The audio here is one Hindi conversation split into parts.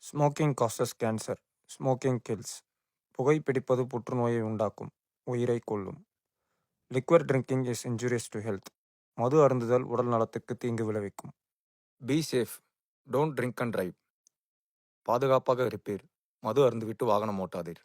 Smoking causes cancer. Smoking kills. புகைப்பிடிப்பது புற்றுநோயை உண்டாக்கும், உயிரை கொல்லும். Liquor drinking is injurious to health. மது அருந்துதல் உடல் நலத்துக்கு தீங்கு விளைவிக்கும். Be safe. Don't drink and drive. பாதுகாப்பாக இருப்பீர். மது அருந்துவிட்டு வாகனம் ஓட்டாதீர்.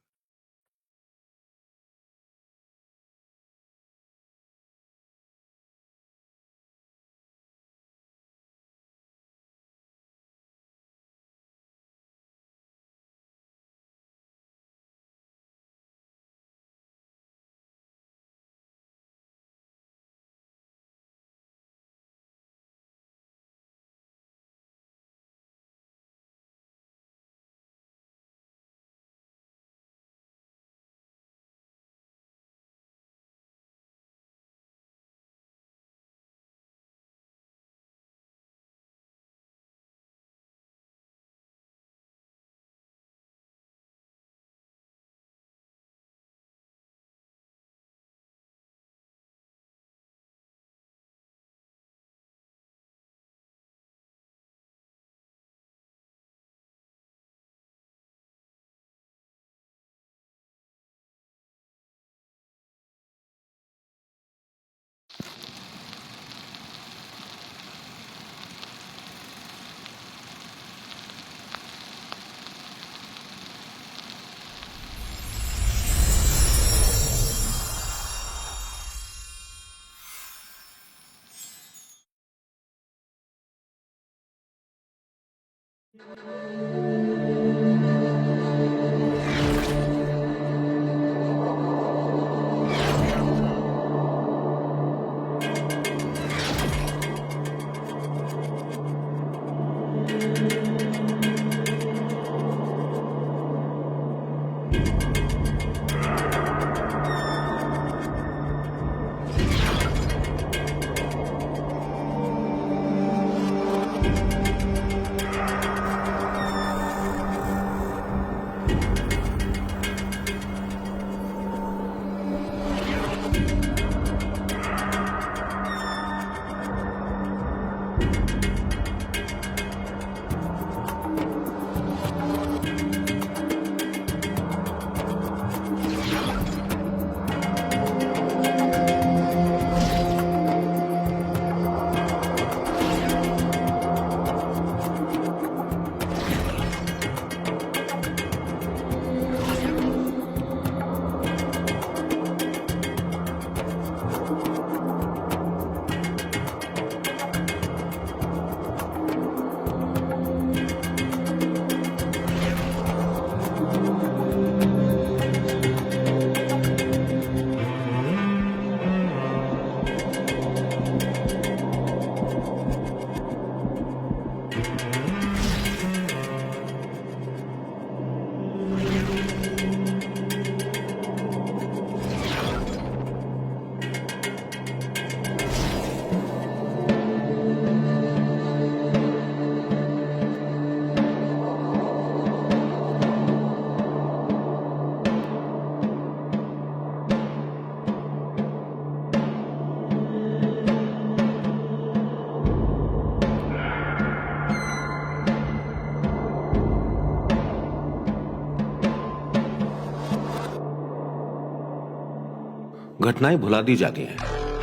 घटनाएं भुला दी जाती हैं,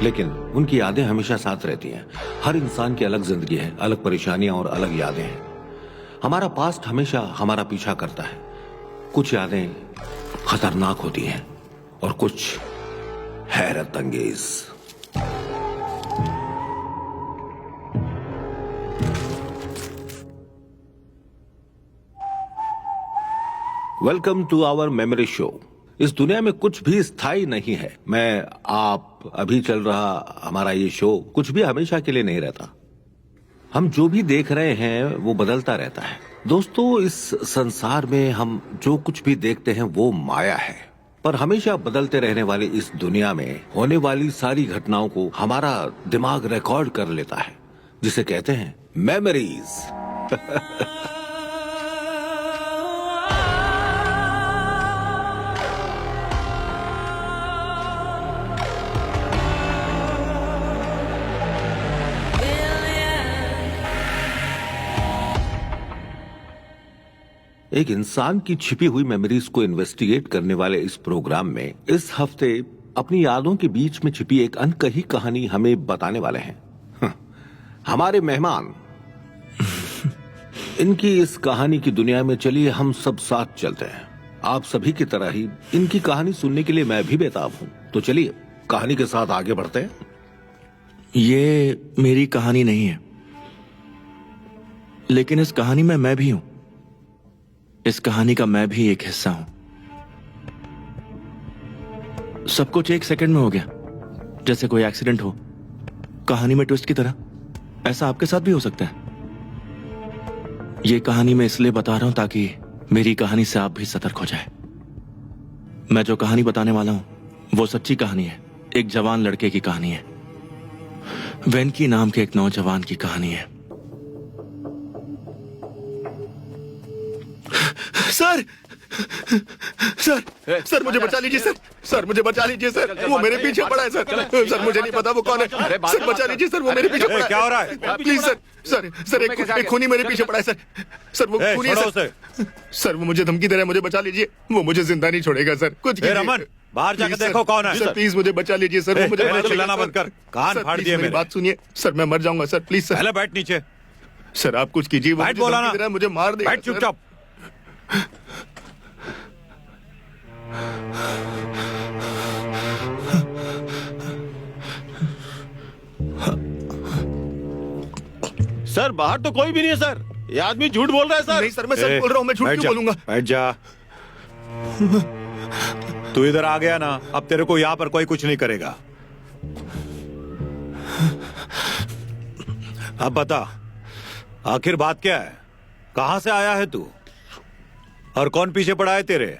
लेकिन उनकी यादें हमेशा साथ रहती हैं। हर इंसान की अलग जिंदगी है, अलग परेशानियां और अलग यादें हैं। हमारा पास्ट हमेशा हमारा पीछा करता है। कुछ यादें खतरनाक होती हैं और कुछ हैरत अंगेज। Welcome to our memory show. इस दुनिया में कुछ भी स्थायी नहीं है। मैं, आप, अभी चल रहा हमारा ये शो कुछ भी हमेशा के लिए नहीं रहता। हम जो भी देख रहे हैं वो बदलता रहता है। दोस्तों, इस संसार में हम जो कुछ भी देखते हैं वो माया है, पर हमेशा बदलते रहने वाली इस दुनिया में होने वाली सारी घटनाओं को हमारा दिमाग रिकॉर्ड कर लेता है, जिसे कहते हैं मेमोरीज। एक इंसान की छिपी हुई मेमोरीज को इन्वेस्टिगेट करने वाले इस प्रोग्राम में इस हफ्ते अपनी यादों के बीच में छिपी एक अनकही कहानी हमें बताने वाले हैं हमारे मेहमान। इनकी इस कहानी की दुनिया में चलिए हम सब साथ चलते हैं। आप सभी की तरह ही इनकी कहानी सुनने के लिए मैं भी बेताब हूं। तो चलिए कहानी के साथ आगे बढ़ते हैं। ये मेरी कहानी नहीं है, लेकिन इस कहानी में मैं भी हूं। इस कहानी का मैं भी एक हिस्सा हूं। सब कुछ 1 सेकंड में हो गया, जैसे कोई एक्सीडेंट हो, कहानी में ट्विस्ट की तरह। ऐसा आपके साथ भी हो सकता है। ये कहानी मैं इसलिए बता रहा हूं ताकि मेरी कहानी से आप भी सतर्क हो जाए। मैं जो कहानी बताने वाला हूं वो सच्ची कहानी है। एक जवान लड़के की कहानी है। वेंकी नाम के एक नौजवान की कहानी है। सर सर सर मुझे बचा लीजिए सर। सर मुझे बचा लीजिए सर। वो मेरे पीछे पड़ा है सर। सर मुझे नहीं पता वो कौन है। सर बचा लीजिए सर। वो मेरे पीछे पड़ा है। क्या हो रहा है? Please sir. सर सर एक खूनी मेरे पीछे पड़ा है सर। सर वो खूनी है सर। सर वो मुझे धमकी दे रहा है। मुझे बचा लीजिए। वो मुझे जिंदा नहीं छोड़ेगा सर। कुछ रमन, बाहर जाकर देखो कौन है। सर प्लीज मुझे बचा लीजिए सर। वो मुझे चिल्लाना बंद कर। कान फाड़ दिए मेरे। बात सुनिए सर। मैं मर जाऊंगा सर। Please sir. पहले बैठ नीचे। सर आप कुछ कीजिए। बैठ बोला ना। मुझे मार देगा। बैठ चुपचाप। सर बाहर तो कोई भी नहीं है सर। ये आदमी झूठ बोल रहा है सर। नहीं सर मैं सच बोल रहा हूँ। मैं झूठ क्यों बोलूंगा? बैठ जा। तू इधर आ गया ना, अब तेरे को यहाँ पर कोई कुछ नहीं करेगा। अब बता, आखिर बात क्या है? कहां से आया है तू और कौन पीछे पड़ा है तेरे?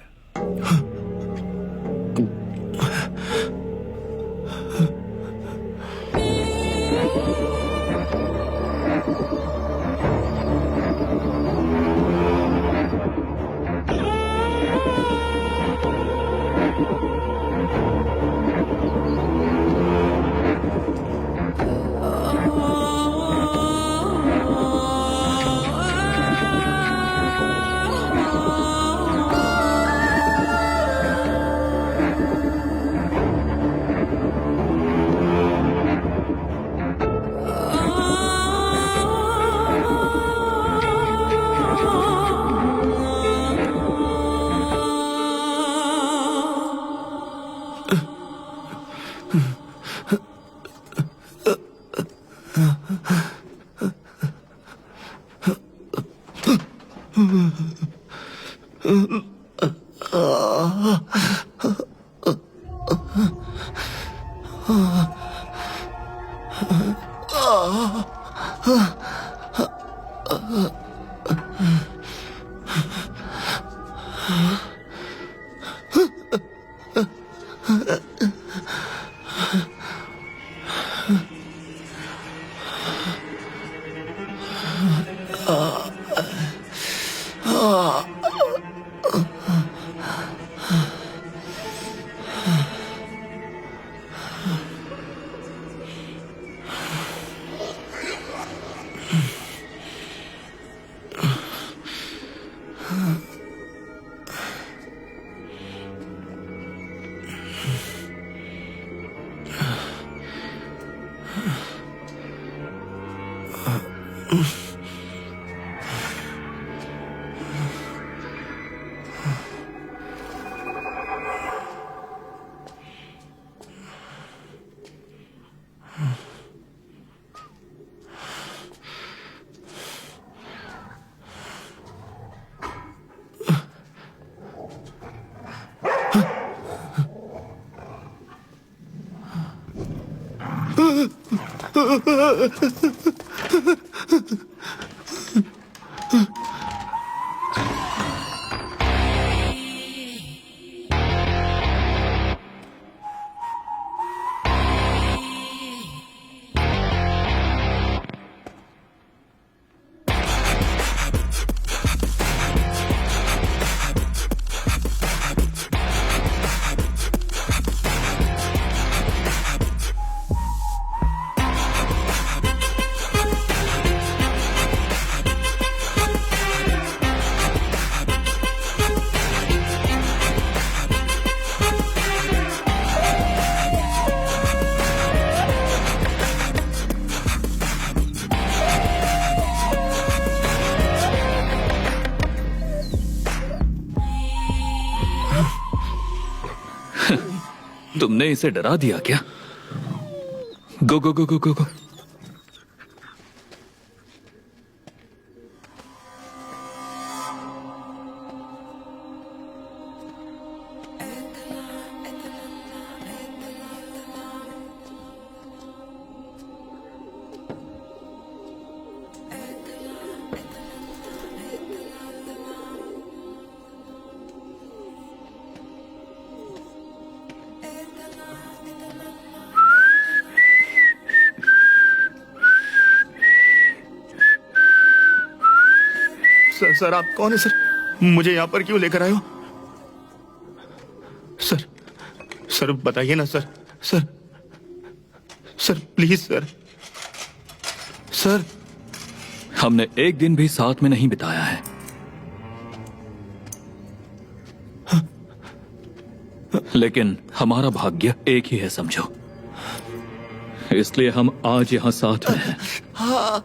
तुमने इसे डरा दिया क्या? गो गो गो गो गो गो। सर आप कौन है सर? मुझे यहाँ पर क्यों लेकर आए हो? सर बताइए ना सर। Sir please sir. हमने एक दिन भी साथ में नहीं बिताया है। लेकिन हमारा भाग्य एक ही है, समझो। इसलिए हम आज यहाँ साथ में हैं।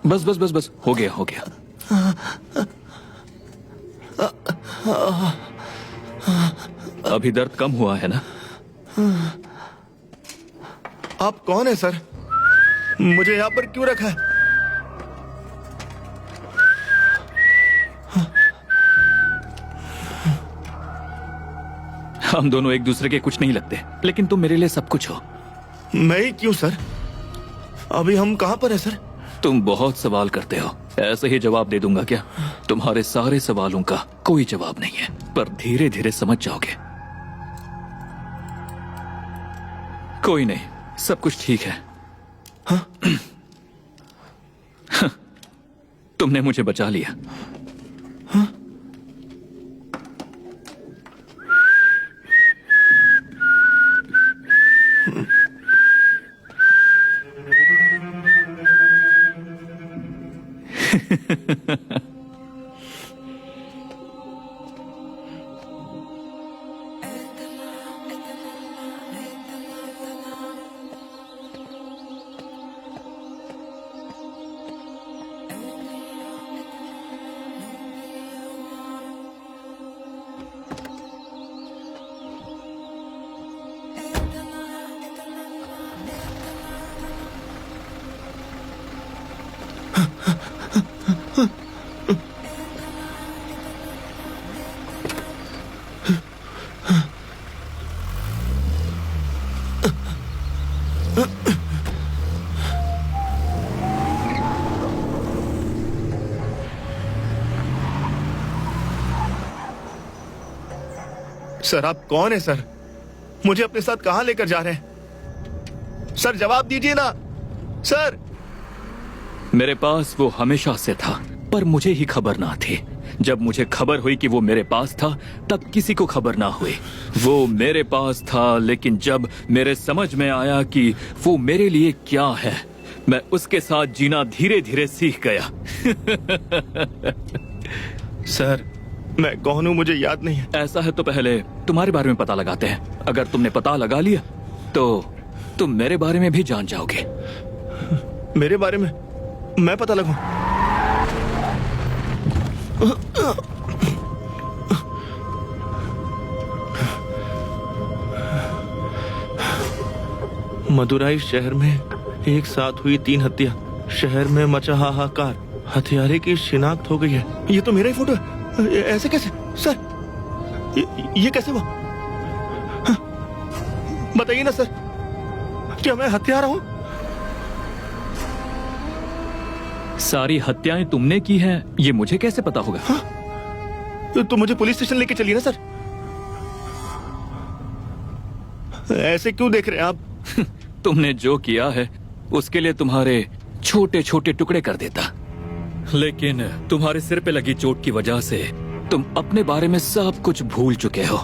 बस बस बस बस, हो गया। अभी दर्द कम हुआ है ना? आप कौन है सर? मुझे यहाँ पर क्यों रखा है? हम दोनों एक दूसरे के कुछ नहीं लगते, लेकिन तुम मेरे लिए सब कुछ हो। मैं ही क्यों सर? अभी हम कहाँ पर है सर? तुम बहुत सवाल करते हो, ऐसे ही जवाब दे दूंगा क्या? तुम्हारे सारे सवालों का कोई जवाब नहीं है, पर धीरे धीरे समझ जाओगे। कोई नहीं, सब कुछ ठीक है। हाँ? तुमने मुझे बचा लिया। हाँ? सर आप कौन है सर? मुझे अपने साथ कहां लेकर जा रहे हैं? सर जवाब दीजिए ना सर। मेरे पास वो हमेशा से था, पर मुझे ही खबर ना थी। जब मुझे खबर हुई कि वो मेरे पास था, तब किसी को खबर ना हुई। वो मेरे पास था, लेकिन जब मेरे समझ में आया कि वो मेरे लिए क्या है, मैं उसके साथ जीना धीरे धीरे सीख गया। सर मैं कौन हूं मुझे याद नहीं है। ऐसा है तो पहले तुम्हारे बारे में पता लगाते हैं। अगर तुमने पता लगा लिया तो तुम मेरे बारे में भी जान जाओगे। मेरे बारे में मैं पता लगाऊं? मदुराई शहर में एक साथ हुई 3 हत्या। शहर में मचा हाहाकार। हत्यारे की शिनाख्त हो गई है। ये तो मेरा ही फोटो है। ऐसे कैसे सर? ये कैसे हुआ? हाँ? बताइए ना सर, क्या मैं हत्यारा हूं? सारी हत्याएं तुमने की हैं, ये मुझे कैसे पता होगा? हाँ? तो मुझे पुलिस स्टेशन लेके चलिए ना सर। ऐसे क्यों देख रहे हैं आप? तुमने जो किया है उसके लिए तुम्हारे छोटे छोटे टुकड़े कर देता, लेकिन तुम्हारे सिर पे लगी चोट की वजह से तुम अपने बारे में सब कुछ भूल चुके हो।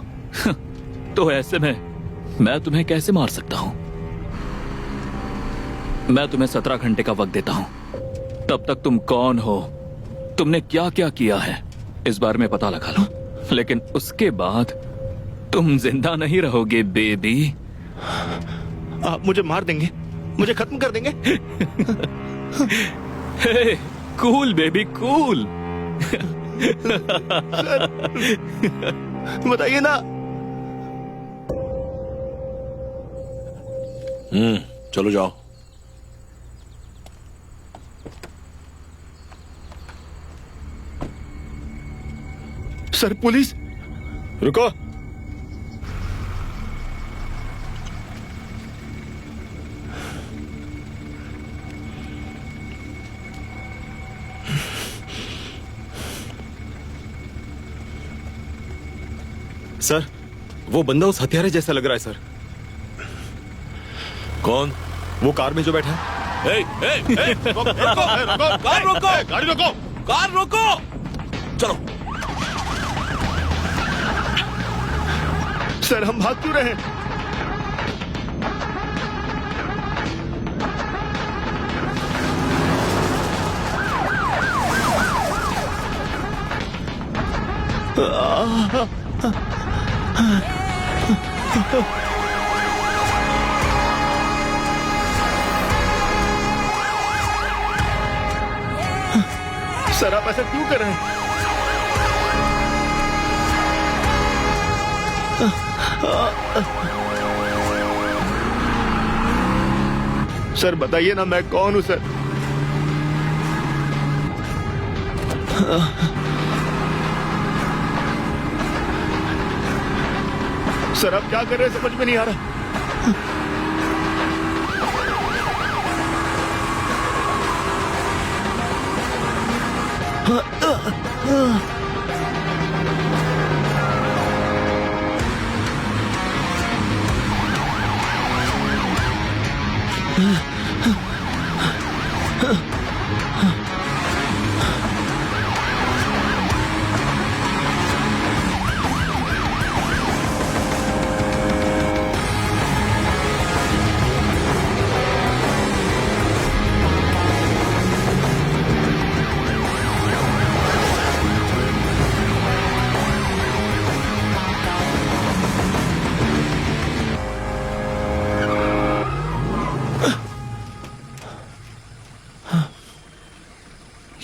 तो ऐसे में मैं तुम्हें कैसे मार सकता हूं? मैं तुम्हें 17 घंटे का वक्त देता हूं। तब तक तुम कौन हो, तुमने क्या क्या किया है, इस बारे में पता लगा लो। लेकिन उसके बाद तुम जिंदा नहीं रहोगे बेबी। आप मुझे मार देंगे, मुझे खत्म कर देंगे। हे, कूल बेबी कूल। बताइए ना। चलो जाओ। Sir police. रुको। सर, वो बंदा उस हत्यारे जैसा लग रहा है सर। कौन? वो कार में जो बैठा है। रोको, कार रोको, गाड़ी रोको, कार रोको। चलो। सर हम भाग क्यों रहे हैं? सर आप ऐसा क्यों कर रहे हैं? सर बताइए ना मैं कौन हूं सर? सर आप क्या कर रहे हैं समझ में नहीं आ रहा।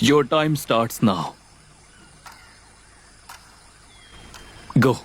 Your time starts now. Go.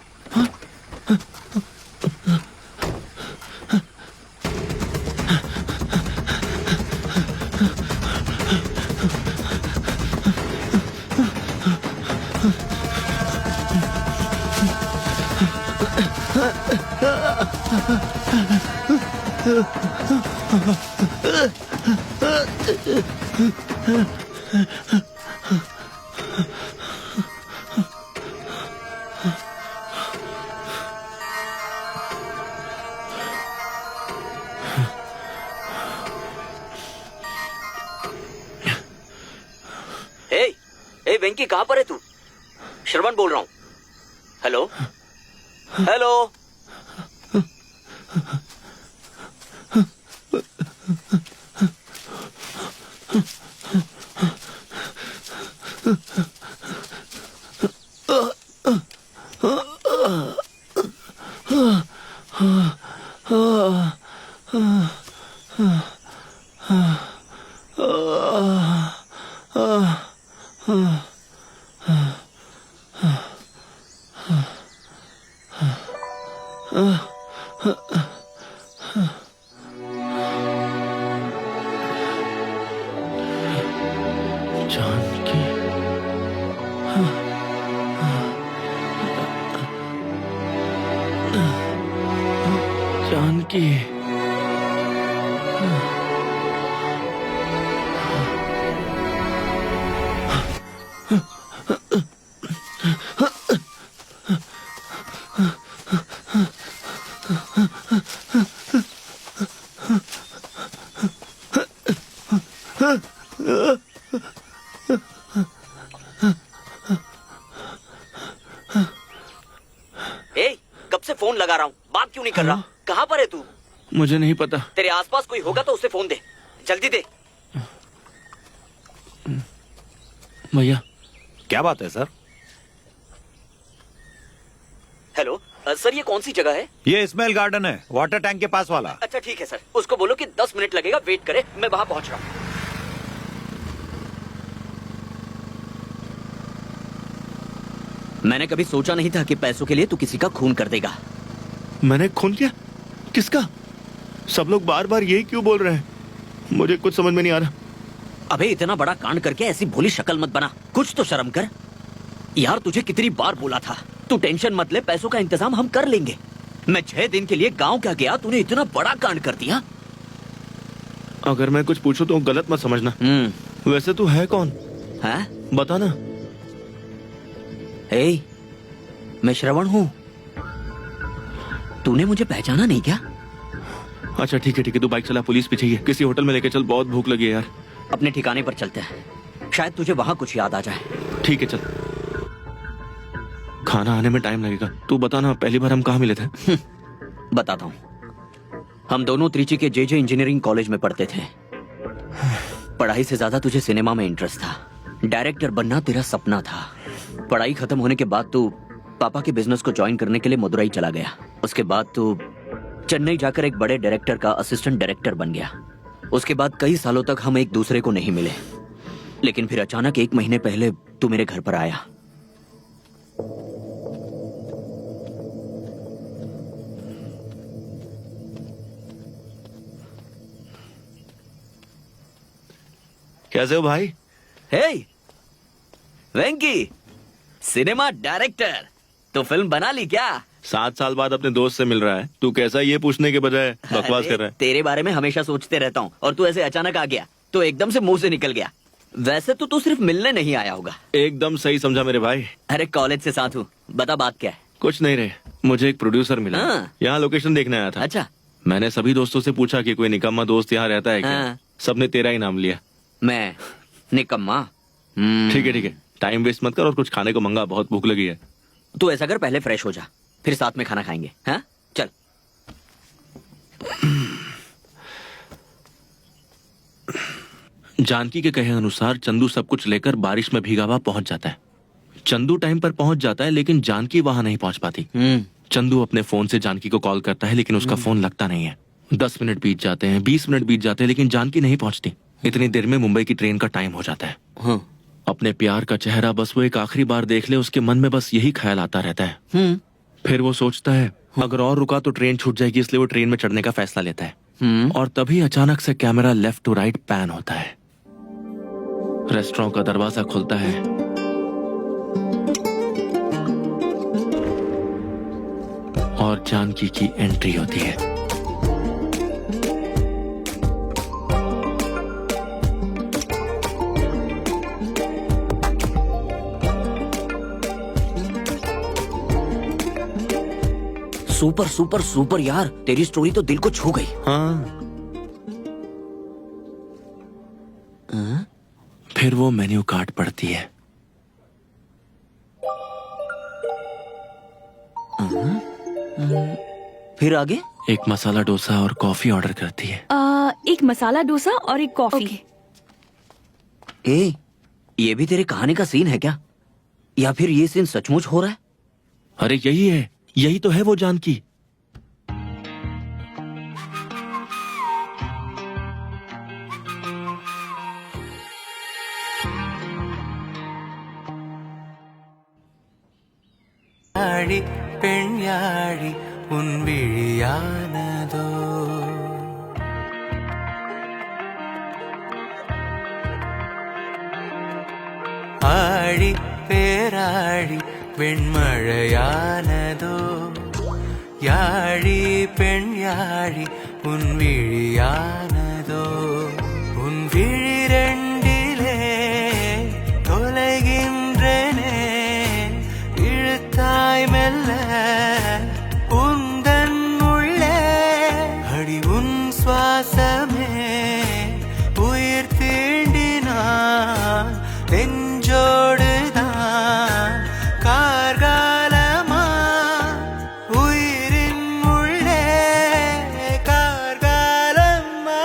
ए वेंकी कहाँ पर है तू? श्रवण बोल रहा हूँ। Hello hello. जानकी। जानकी। कब से फोन लगा रहा हूँ, बात क्यों नहीं कर रहा? कहाँ पर है तू? मुझे नहीं पता। तेरे आसपास कोई होगा तो उसे फोन दे, जल्दी दे। भैया क्या बात है सर? हेलो सर, ये कौन सी जगह है? ये इस्माइल गार्डन है, वाटर टैंक के पास वाला। अच्छा ठीक है सर, उसको बोलो कि 10 मिनट लगेगा, वेट करे, मैं वहां पहुंच रहा हूँ। मैंने कभी सोचा नहीं था कि पैसों के लिए तू किसी का खून कर देगा। मैंने खून किया? किसका? सब लोग बार बार यही क्यों बोल रहे हैं? मुझे कुछ समझ में नहीं आ रहा। अबे इतना बड़ा कांड करके ऐसी भोली शक्ल मत बना, कुछ तो शर्म कर यार। तुझे कितनी बार बोला था, तू टेंशन मत ले, पैसों का इंतजाम हम कर लेंगे। मैं 6 दिन के लिए गांव क्या गया, तूने इतना बड़ा कांड कर दिया। अगर मैं कुछ पूछूं तो गलत मत समझना। वैसे तू है कौन? है? बता ना। ए, मैं श्रवण हूँ। तूने मुझे पहचाना नहीं क्या? अच्छा ठीक है, तू बाइक चला, पुलिस पीछे ही है। किसी होटल में लेके चल, बहुत भूख लगी है यार। अपने ठिकाने पर चलते हैं, शायद तुझे वहां कुछ याद आ जाए। ठीक है चल। खाना आने में टाइम लगेगा। तू बता ना, पहली बार हम कहाँ मिले थे? बताता हूँ। हम दोनों त्रिची के जे इंजीनियरिंग कॉलेज में पढ़ते थे। पढ़ाई से ज्यादा तुझे सिनेमा में इंटरेस्ट था। डायरेक्टर बनना तेरा सपना था। पढ़ाई खत्म होने के बाद तू पापा के बिजनेस को ज्वाइन करने के लिए मदुरई चला गया। उसके बाद तू चेन्नई जाकर एक बड़े डायरेक्टर का असिस्टेंट डायरेक्टर बन गया। उसके बाद कई सालों तक हम एक दूसरे को नहीं मिले, लेकिन फिर अचानक 1 महीने पहले तू मेरे घर पर आया। कैसे हो भाई? हे वेंकी, सिनेमा डायरेक्टर, तो फिल्म बना ली क्या? 7 साल बाद अपने दोस्त से मिल रहा है। तू कैसा, ये पूछने के बजाय बकवास कर रहा है। तेरे बारे में हमेशा सोचते रहता हूँ, और तू ऐसे अचानक आ गया तो एकदम से मुंह से निकल गया। वैसे तो तू सिर्फ मिलने नहीं आया होगा। एकदम सही समझा मेरे भाई। अरे कॉलेज से साथ हूँ, बता बात क्या है? कुछ नहीं रे, मुझे एक प्रोड्यूसर मिला। हाँ। यहाँ लोकेशन देखने आया था। अच्छा। मैंने सभी दोस्तों से पूछा कि कोई निकम्मा दोस्त यहाँ रहता है क्या? हाँ। सबने तेरा ही नाम लिया। मैं निकम्मा? ठीक है, टाइम वेस्ट मत कर और कुछ खाने को मंगा, बहुत भूख लगी है। तू ऐसा कर, पहले फ्रेश हो जा, फिर साथ में खाना खाएंगे। हाँ चल। जानकी के कहे अनुसार चंदू सब कुछ लेकर बारिश में भीगा हुआ पहुंच जाता है। चंदू टाइम पर पहुंच जाता है, लेकिन जानकी वहां नहीं पहुंच पाती। चंदू अपने फोन से जानकी को कॉल करता है, लेकिन उसका फोन लगता नहीं है। 10 मिनट बीत जाते हैं, 20 मिनट बीत जाते हैं, लेकिन जानकी नहीं पहुंचती। इतनी देर में मुंबई की ट्रेन का टाइम हो जाता है। हाँ। अपने प्यार का चेहरा बस वो एक आखिरी बार देख ले, उसके मन में बस यही ख्याल आता रहता है। फिर वो सोचता है अगर और रुका तो ट्रेन छूट जाएगी, इसलिए वो ट्रेन में चढ़ने का फैसला लेता है। और तभी अचानक से camera left to right pan होता है। रेस्टोरेंट का दरवाजा खुलता है और जानकी की एंट्री होती है। सुपर सुपर सुपर यार, तेरी स्टोरी तो दिल को छू गई। हाँ। फिर वो मेन्यू कार्ड पढ़ती है। फिर आगे? एक मसाला डोसा और कॉफी ऑर्डर करती है। एक मसाला डोसा और एक कॉफी। ए, ये भी तेरे कहानी का सीन है क्या, या फिर ये सीन सचमुच हो रहा है? अरे यही है, यही तो है वो जानकी। പെൺയാഴി ഉൻ വിഴിയാനതോ ആഴി പേരാഴി വെൺമഴയാനതോ யாழி பெண் யாழி உன் விழியானதோ உன் விழிரண்டிலே தொலைகின்றனே இழுத்தாய் மெல்ல உந்தன் உள்ளே அடி உன் சுவாசமே உயிர் தீண்டினான் நெஞ்சோடுதான் கார்காலமா உயிரின் உள்ளே கார்காலமா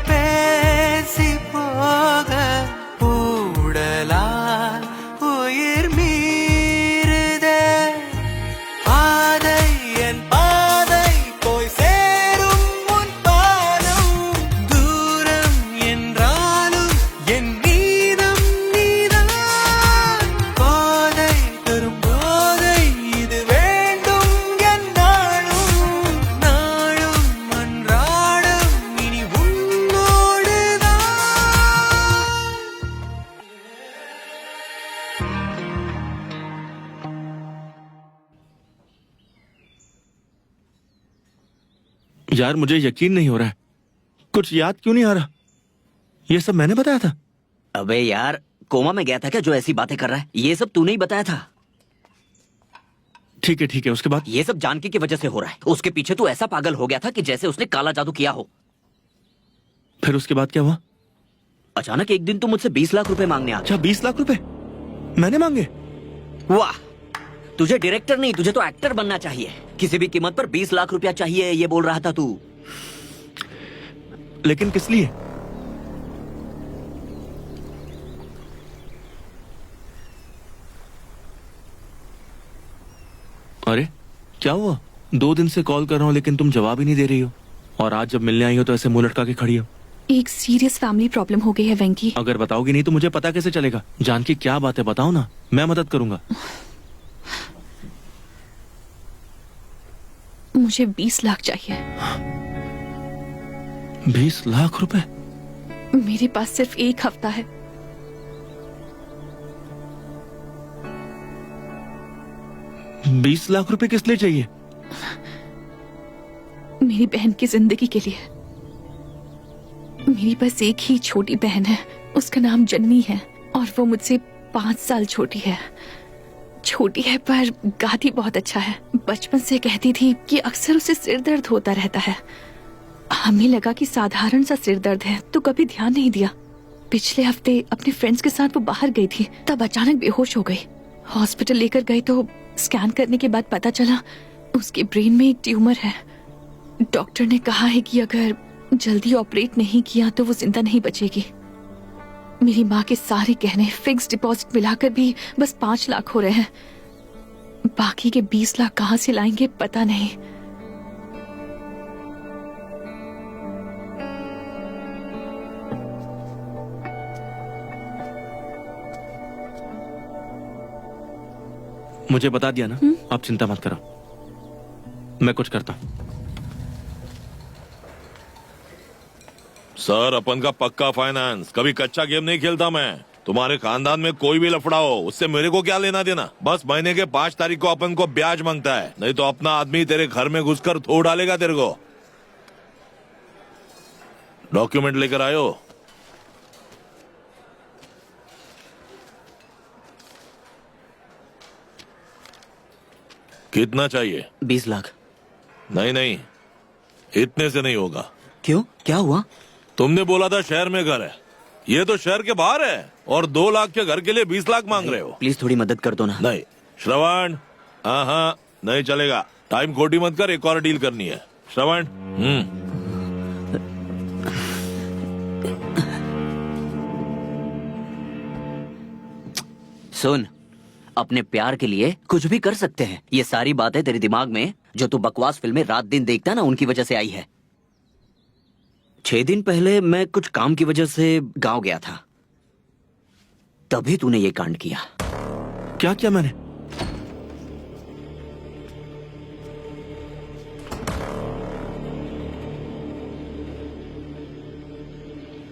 பேசி போக ஊடலால் உயிர் மீறுதே பாதை என் பாதை போய் சேரும் உன் பாதம் தூரம் என்றாலும் என் நீதம் நீதான் போதை தரும் போதை இது வேண்டும் என் நாளும் நாளும் அன்றாடம் இனி உன்னோடுதான். यार मुझे यकीन नहीं हो रहा है, कुछ याद क्यों नहीं आ रहा? ये सब मैंने बताया था? अबे यार, कोमा में गया था क्या जो ऐसी बातें कर रहा है? ये सब तूने ही बताया था। ठीक है, उसके बाद? ये सब जानकी की वजह से हो रहा है। उसके पीछे तू ऐसा पागल हो गया था कि जैसे उसने काला जादू किया हो। फिर उसके बाद क्या हुआ? अचानक एक दिन तू मुझसे 20 लाख रुपए मांगने आ गया। अच्छा, 20 लाख रुपए मैंने मांगे? वाह, तुझे डायरेक्टर नहीं, तुझे तो एक्टर बनना चाहिए। किसी भी कीमत पर 20 लाख रुपया चाहिए, ये बोल रहा था तू। लेकिन किस लिए? अरे क्या हुआ? 2 दिन से कॉल कर रहा हूँ लेकिन तुम जवाब ही नहीं दे रही हो, और आज जब मिलने आई हो तो ऐसे मुंह लटका के खड़ी हो। एक सीरियस फैमिली प्रॉब्लम हो गई है वेंकी। अगर बताओगी नहीं तो मुझे पता कैसे चलेगा? जानकी क्या बात है, बताओ ना, मैं मदद करूंगा। मुझे 20 लाख चाहिए। 20 लाख रुपए? मेरे पास सिर्फ 1 हफ्ता है। $20 लाख रुपए किस लिए चाहिए? मेरी बहन की जिंदगी के लिए। मेरी बस एक ही छोटी बहन है, उसका नाम जन्नी है और वो मुझसे 5 साल छोटी है। छोटी है पर गाती बहुत अच्छा है। बचपन से कहती थी कि अक्सर उसे सिर दर्द होता रहता है। हमें लगा कि साधारण सा सिर दर्द है तो कभी ध्यान नहीं दिया। पिछले हफ्ते अपने फ्रेंड्स के साथ वो बाहर गई थी, तब अचानक बेहोश हो गई। हॉस्पिटल लेकर गई तो स्कैन करने के बाद पता चला उसके ब्रेन में एक ट्यूमर है। डॉक्टर ने कहा है कि अगर जल्दी ऑपरेट नहीं किया तो वो जिंदा नहीं बचेगी। मेरी माँ के सारे गहने, फिक्स डिपॉजिट मिलाकर भी बस 5 लाख हो रहे हैं। बाकी के 20 लाख कहाँ से लाएंगे पता नहीं। मुझे बता दिया ना, आप चिंता मत करो, मैं कुछ करता हूँ। सर, अपन का पक्का फाइनेंस, कभी कच्चा गेम नहीं खेलता मैं। तुम्हारे खानदान में कोई भी लफड़ा हो उससे मेरे को क्या लेना देना। बस महीने के 5 तारीख को अपन को ब्याज मांगता है, नहीं तो अपना आदमी तेरे घर में घुसकर थो डालेगा तेरे को। डॉक्यूमेंट लेकर आयो। कितना चाहिए? 20 लाख। नहीं, इतने से नहीं होगा। क्यों, क्या हुआ? तुमने बोला था शहर में घर है, ये तो शहर के बाहर है और 2 लाख के घर के लिए 20 लाख मांग रहे हो। प्लीज थोड़ी मदद कर दो ना। नहीं श्रवण, हाँ, नहीं चलेगा। टाइम खोटी मत कर, एक और डील करनी है। श्रवण, सुन, अपने प्यार के लिए कुछ भी कर सकते हैं। ये सारी बातें तेरे दिमाग में जो तू बकवास फिल्में रात दिन देखता है ना, उनकी वजह से आई है। 6 दिन पहले मैं कुछ काम की वजह से गांव गया था, तभी तूने ये कांड किया। क्या किया मैंने?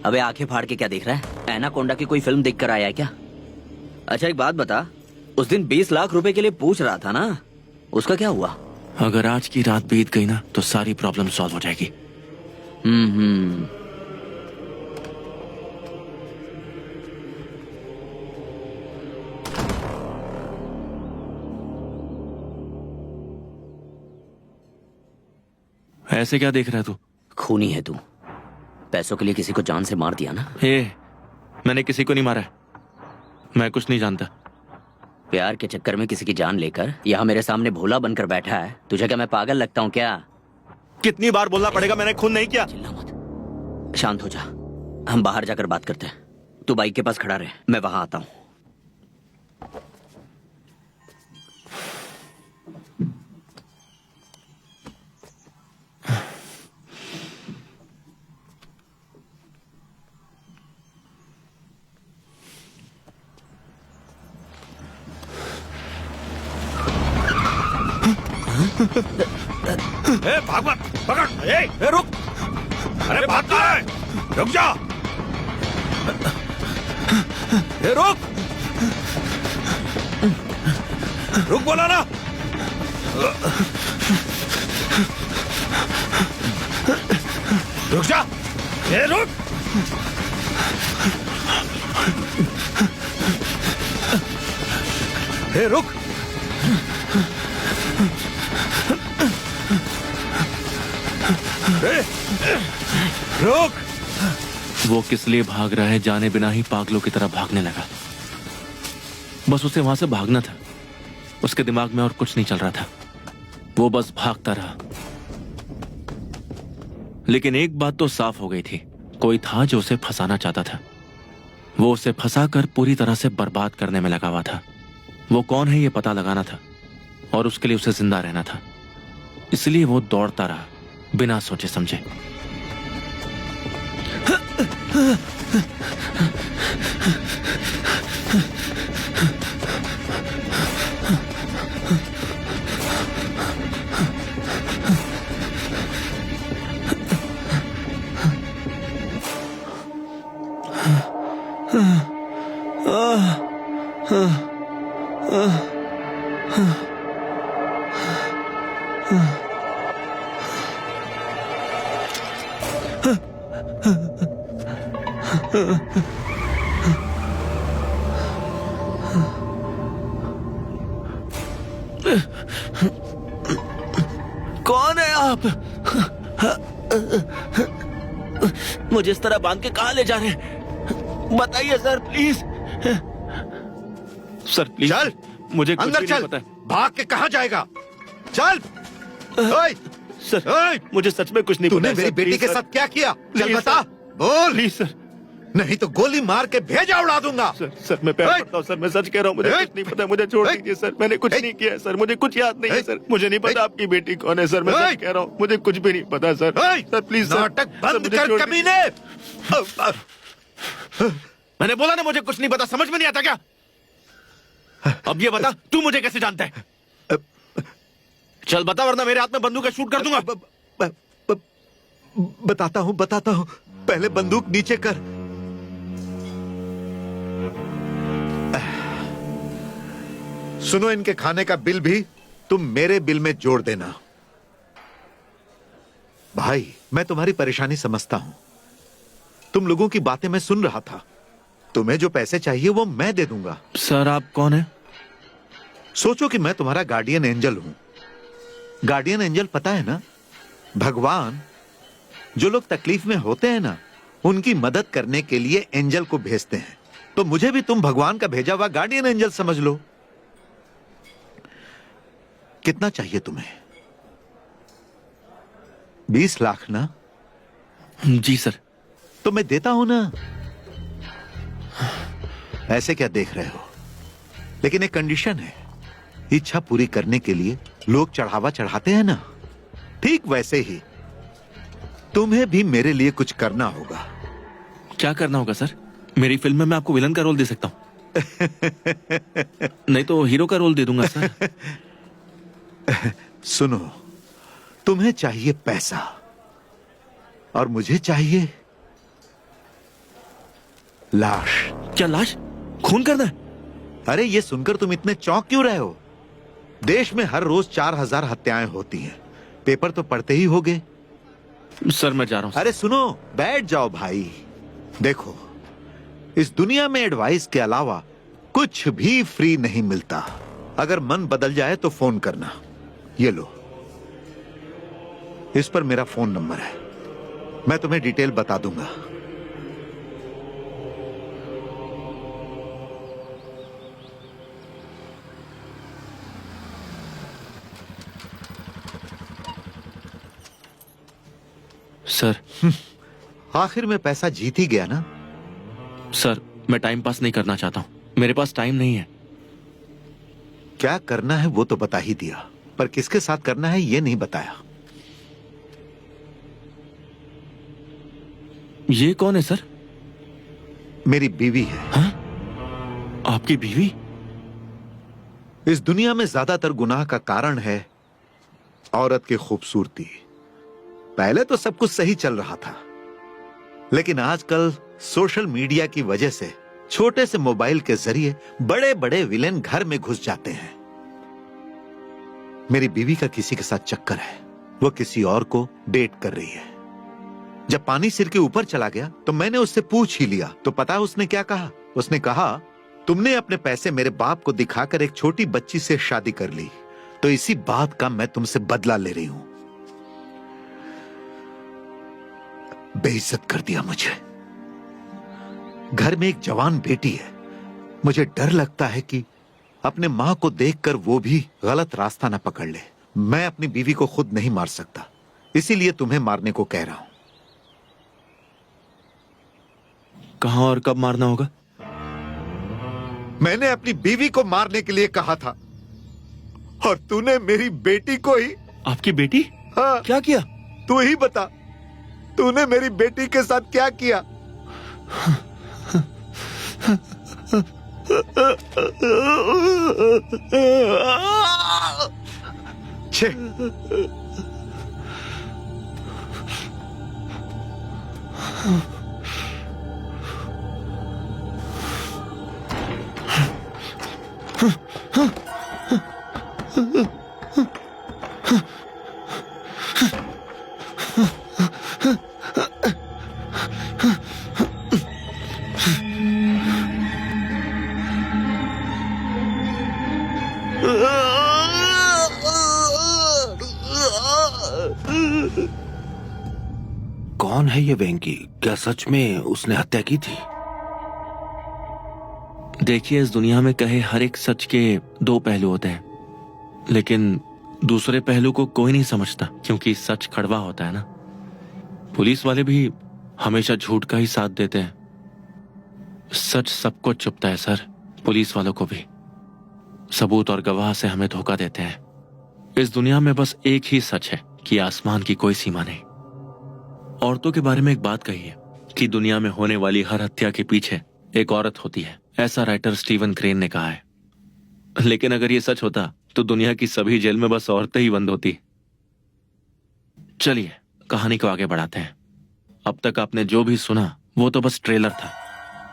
अबे आंखें फाड़ के क्या देख रहा है? एनाकोंडा की कोई फिल्म देखकर आया है क्या? अच्छा एक बात बता, उस दिन 20 लाख रुपए के लिए पूछ रहा था ना, उसका क्या हुआ? अगर आज की रात बीत गई ना तो सारी प्रॉब्लम सॉल्व हो जाएगी। ऐसे क्या देख रहा है तू? खूनी है तू। पैसों के लिए किसी को जान से मार दिया ना? मैंने किसी को नहीं मारा है, मैं कुछ नहीं जानता। प्यार के चक्कर में किसी की जान लेकर यहाँ मेरे सामने भोला बनकर बैठा है। तुझे क्या मैं पागल लगता हूँ क्या? कितनी बार बोलना पड़ेगा, मैंने खून नहीं किया। चिल्ला मत। शांत हो जा, हम बाहर जाकर बात करते हैं। तू बाइक के पास खड़ा रहे, मैं वहां आता हूं। ए, भाग मत, पकड़। ए, रुक। अरे भाग रहा है, रुक जा। ए, रुक। रुक बोला ना। रुक जा। ए, रुक। ए, रुक। रुक। वो किस लिए भाग रहा है जाने बिना ही पागलों की तरह भागने लगा। बस उसे वहां से भागना था, उसके दिमाग में और कुछ नहीं चल रहा था, वो बस भागता रहा। लेकिन एक बात तो साफ हो गई थी, कोई था जो उसे फंसाना चाहता था। वो उसे फंसाकर पूरी तरह से बर्बाद करने में लगा हुआ था। वो कौन है ये पता लगाना था और उसके लिए उसे जिंदा रहना था। इसलिए वो दौड़ता रहा बिना सोचे समझे। कौन है आप? मुझे इस तरह बांध के कहां ले जा रहे हैं? बताइए सर प्लीज। सर प्लीज चल, मुझे कुछ अंदर भी चल। नहीं पता है। भाग के कहां जाएगा? चल। ओए, सर ओए, मुझे सच में कुछ नहीं तूने पता है, मेरी सर, बेटी प्लीज, के सर। साथ क्या किया? चल प्लीज, बता, सर। बोल। Please sir. नहीं तो गोली मार के भेजा उड़ा दूंगा। सर मैं पैर ओए! पड़ता हूँ सर, मैं सच कह रहा हूँ, मुझे ओए! कुछ नहीं पता, मुझे छोड़ ओए! दीजिए सर, मैंने कुछ ओए! नहीं किया है सर, मुझे कुछ याद नहीं है ओए! सर, मुझे नहीं पता ओए! आपकी बेटी कौन है सर, मैं ओए! सच कह रहा हूँ, मुझे कुछ भी नहीं पता सर। ओए! सर प्लीज सर, नाटक सर, बंद मुझे कर छोड़ कमीने। मैंने बोला ना मुझे कुछ नहीं पता, समझ में नहीं आता क्या? अब ये बता, तू मुझे कैसे जानता है? चल बता, वरना मेरे हाथ में बंदूक का शूट कर दूंगा। बताता हूँ, पहले बंदूक नीचे कर। सुनो, इनके खाने का बिल भी तुम मेरे बिल में जोड़ देना। भाई, मैं तुम्हारी परेशानी समझता हूं। तुम लोगों की बातें मैं सुन रहा था। तुम्हें जो पैसे चाहिए वो मैं दे दूंगा। सर आप कौन है? सोचो कि मैं तुम्हारा गार्डियन एंजल हूं। गार्डियन एंजल पता है ना? भगवान जो लोग तकलीफ में होते हैं ना, उनकी मदद करने के लिए एंजल को भेजते हैं। तो मुझे भी तुम भगवान का भेजा हुआ गार्डियन एंजल समझ लो। कितना चाहिए तुम्हें? 20 लाख ना? जी सर। तो मैं देता हूं ना। ऐसे क्या देख रहे हो? लेकिन एक कंडीशन है। इच्छा पूरी करने के लिए लोग चढ़ावा चढ़ाते हैं ना, ठीक वैसे ही तुम्हें भी मेरे लिए कुछ करना होगा। क्या करना होगा सर? मेरी फिल्म में मैं आपको विलन का रोल दे सकता हूं। नहीं तो हीरो का रोल दे दूंगा सर। सुनो, तुम्हें चाहिए पैसा और मुझे चाहिए लाश। क्या लाश? खून करना है? अरे ये सुनकर तुम इतने चौंक क्यों रहे हो? देश में हर रोज 4000 हत्याएं होती हैं। पेपर तो पढ़ते ही होगे। सर मैं जा रहा हूं। अरे सुनो, बैठ जाओ भाई। देखो, इस दुनिया में एडवाइस के अलावा कुछ भी फ्री नहीं मिलता। अगर मन बदल जाए तो फोन करना। ये लो, इस पर मेरा फोन नंबर है। मैं तुम्हें डिटेल बता दूंगा। सर आखिर में पैसा जीत ही गया ना। सर, मैं टाइम पास नहीं करना चाहता हूँ, मेरे पास टाइम नहीं है। क्या करना है वो तो बता ही दिया, पर किसके साथ करना है ये नहीं बताया। ये कौन है सर? मेरी बीवी है। हाँ? आपकी बीवी? इस दुनिया में ज्यादातर गुनाह का कारण है औरत की खूबसूरती। पहले तो सब कुछ सही चल रहा था, लेकिन आजकल सोशल मीडिया की वजह से छोटे से मोबाइल के जरिए बड़े बड़े विलेन घर में घुस जाते हैं। मेरी बीवी का किसी के साथ चक्कर है, वो किसी और को डेट कर रही है। जब पानी सिर के ऊपर चला गया तो मैंने उससे पूछ ही लिया, तो पता है उसने क्या कहा? उसने कहा, तुमने अपने पैसे मेरे बाप को दिखाकर एक छोटी बच्ची से शादी कर ली, तो इसी बात का मैं तुमसे बदला ले रही हूं। बेइज्जत कर दिया मुझे। घर में एक जवान बेटी है, मुझे डर लगता है कि अपने मां को देखकर वो भी गलत रास्ता ना पकड़ ले। मैं अपनी बीवी को खुद नहीं मार सकता, इसीलिए तुम्हें मारने को कह रहा हूं। कहां और कब मारना होगा? मैंने अपनी बीवी को मारने के लिए कहा था, और तूने मेरी बेटी को ही। आपकी बेटी? हाँ, क्या किया? तू ही बता, तूने मेरी बेटी के साथ क्या किया? छे, कौन है ये वेंकी? क्या सच में उसने हत्या की थी? देखिए, इस दुनिया में कहे हर एक सच के दो पहलू होते हैं, लेकिन दूसरे पहलू को कोई नहीं समझता, क्योंकि सच कड़वा होता है ना। पुलिस वाले भी हमेशा झूठ का ही साथ देते हैं। सच सबको चुभता है सर, पुलिस वालों को भी। सबूत और गवाह से हमें धोखा देते हैं। इस दुनिया में बस एक ही सच है कि आसमान की कोई सीमा नहीं। औरतों के बारे में एक बात कही है कि दुनिया में होने वाली हर हत्या के पीछे एक औरत होती है, ऐसा राइटर स्टीवन क्रेन ने कहा है। लेकिन अगर ये सच होता तो दुनिया की सभी जेल में बस औरतें ही बंद होती। चलिए कहानी को आगे बढ़ाते हैं। अब तक आपने जो भी सुना वो तो बस ट्रेलर था,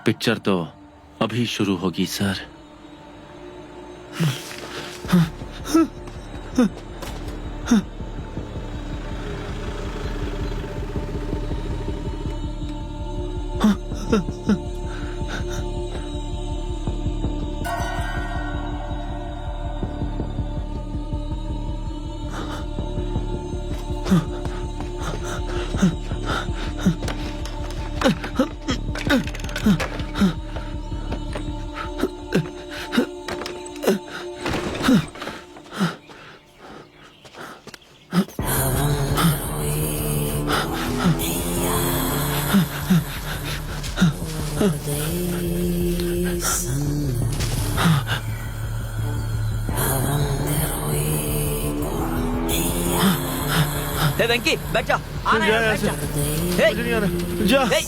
पिक्चर तो अभी शुरू होगी सर। हे वेंकी, बैठ जा। आ रहा है, बैठ जा। हे, जा। हे,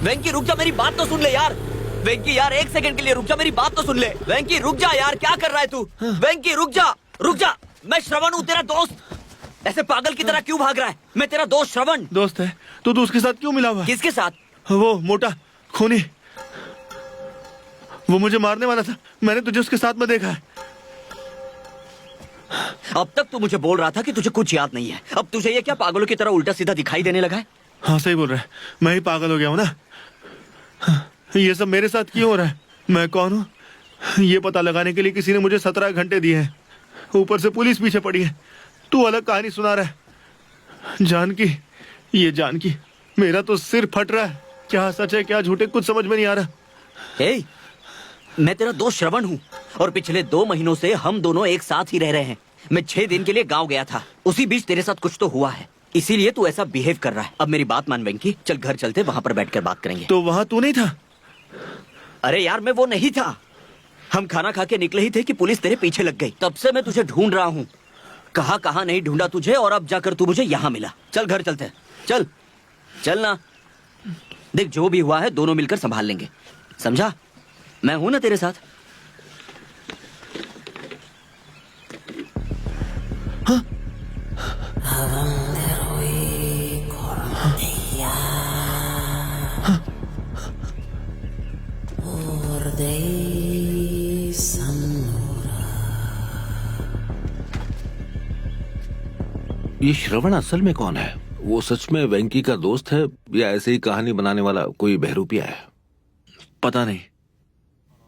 वेंकी रुक जा, मेरी बात तो सुन ले यार। वेंकी यार, एक सेकंड के लिए रुक जा, मेरी बात तो सुन ले। वेंकी रुक जा यार, क्या कर रहा है तू? वेंकी रुक जा, रुक जा। मैं श्रवण हूँ, तेरा दोस्त। ऐसे पागल की तरह क्यों भाग रहा है? मैं तेरा दोस्त श्रवण। दोस्त है तो तू उसके साथ क्यों मिला हुआ? किसके साथ? वो मोटा खूनी, वो मुझे मारने वाला था। मैंने तुझे उसके साथ में देखा है। अब तक तू मुझे बोल रहा था कि तुझे कुछ याद नहीं है, अब तुझे ये क्या पागलों की तरह उल्टा सीधा दिखाई देने लगा है? हाँ सही बोल रहा है, मैं ही पागल हो गया हूँ ना। ये सब मेरे साथ क्यों हो रहा है? मैं कौन हूँ ये पता लगाने के लिए किसी ने मुझे 17 घंटे दिए हैं, ऊपर से पुलिस पीछे पड़ी है। तू अलग कहानी सुना रहा है। जानकी, ये जानकी, मेरा तो सिर फट रहा है। क्या सच है क्या झूठे कुछ समझ में नहीं आ रहा। हे, मैं तेरा दोस्त श्रवण हूँ और पिछले 2 महीनों से हम दोनों एक साथ ही रह रहे हैं। मैं 6 दिन के लिए गांव गया था, उसी बीच तेरे साथ कुछ तो हुआ है। इसीलिए तू ऐसा बिहेव कर रहा है। अब मेरी बात मान वेंकी, चल घर चलते, वहां पर बैठकर बात करेंगे। तो वहां तू नहीं था? अरे यार मैं वो नहीं था। हम खाना खा के निकले ही थे कि पुलिस तेरे पीछे लग गई। तब से मैं तुझे ढूंढ रहा हूँ, कहाँ नहीं ढूंढा तुझे, और अब जाकर तू मुझे यहाँ मिला। चल घर चलते हैं, चल चल ना। देख जो भी हुआ है दोनों मिलकर संभाल लेंगे, समझा? मैं हूं ना तेरे साथ। ये श्रवण असल में कौन है? वो सच में वेंकी का दोस्त है या ऐसे ही कहानी बनाने वाला कोई बहरूपिया है? पता नहीं,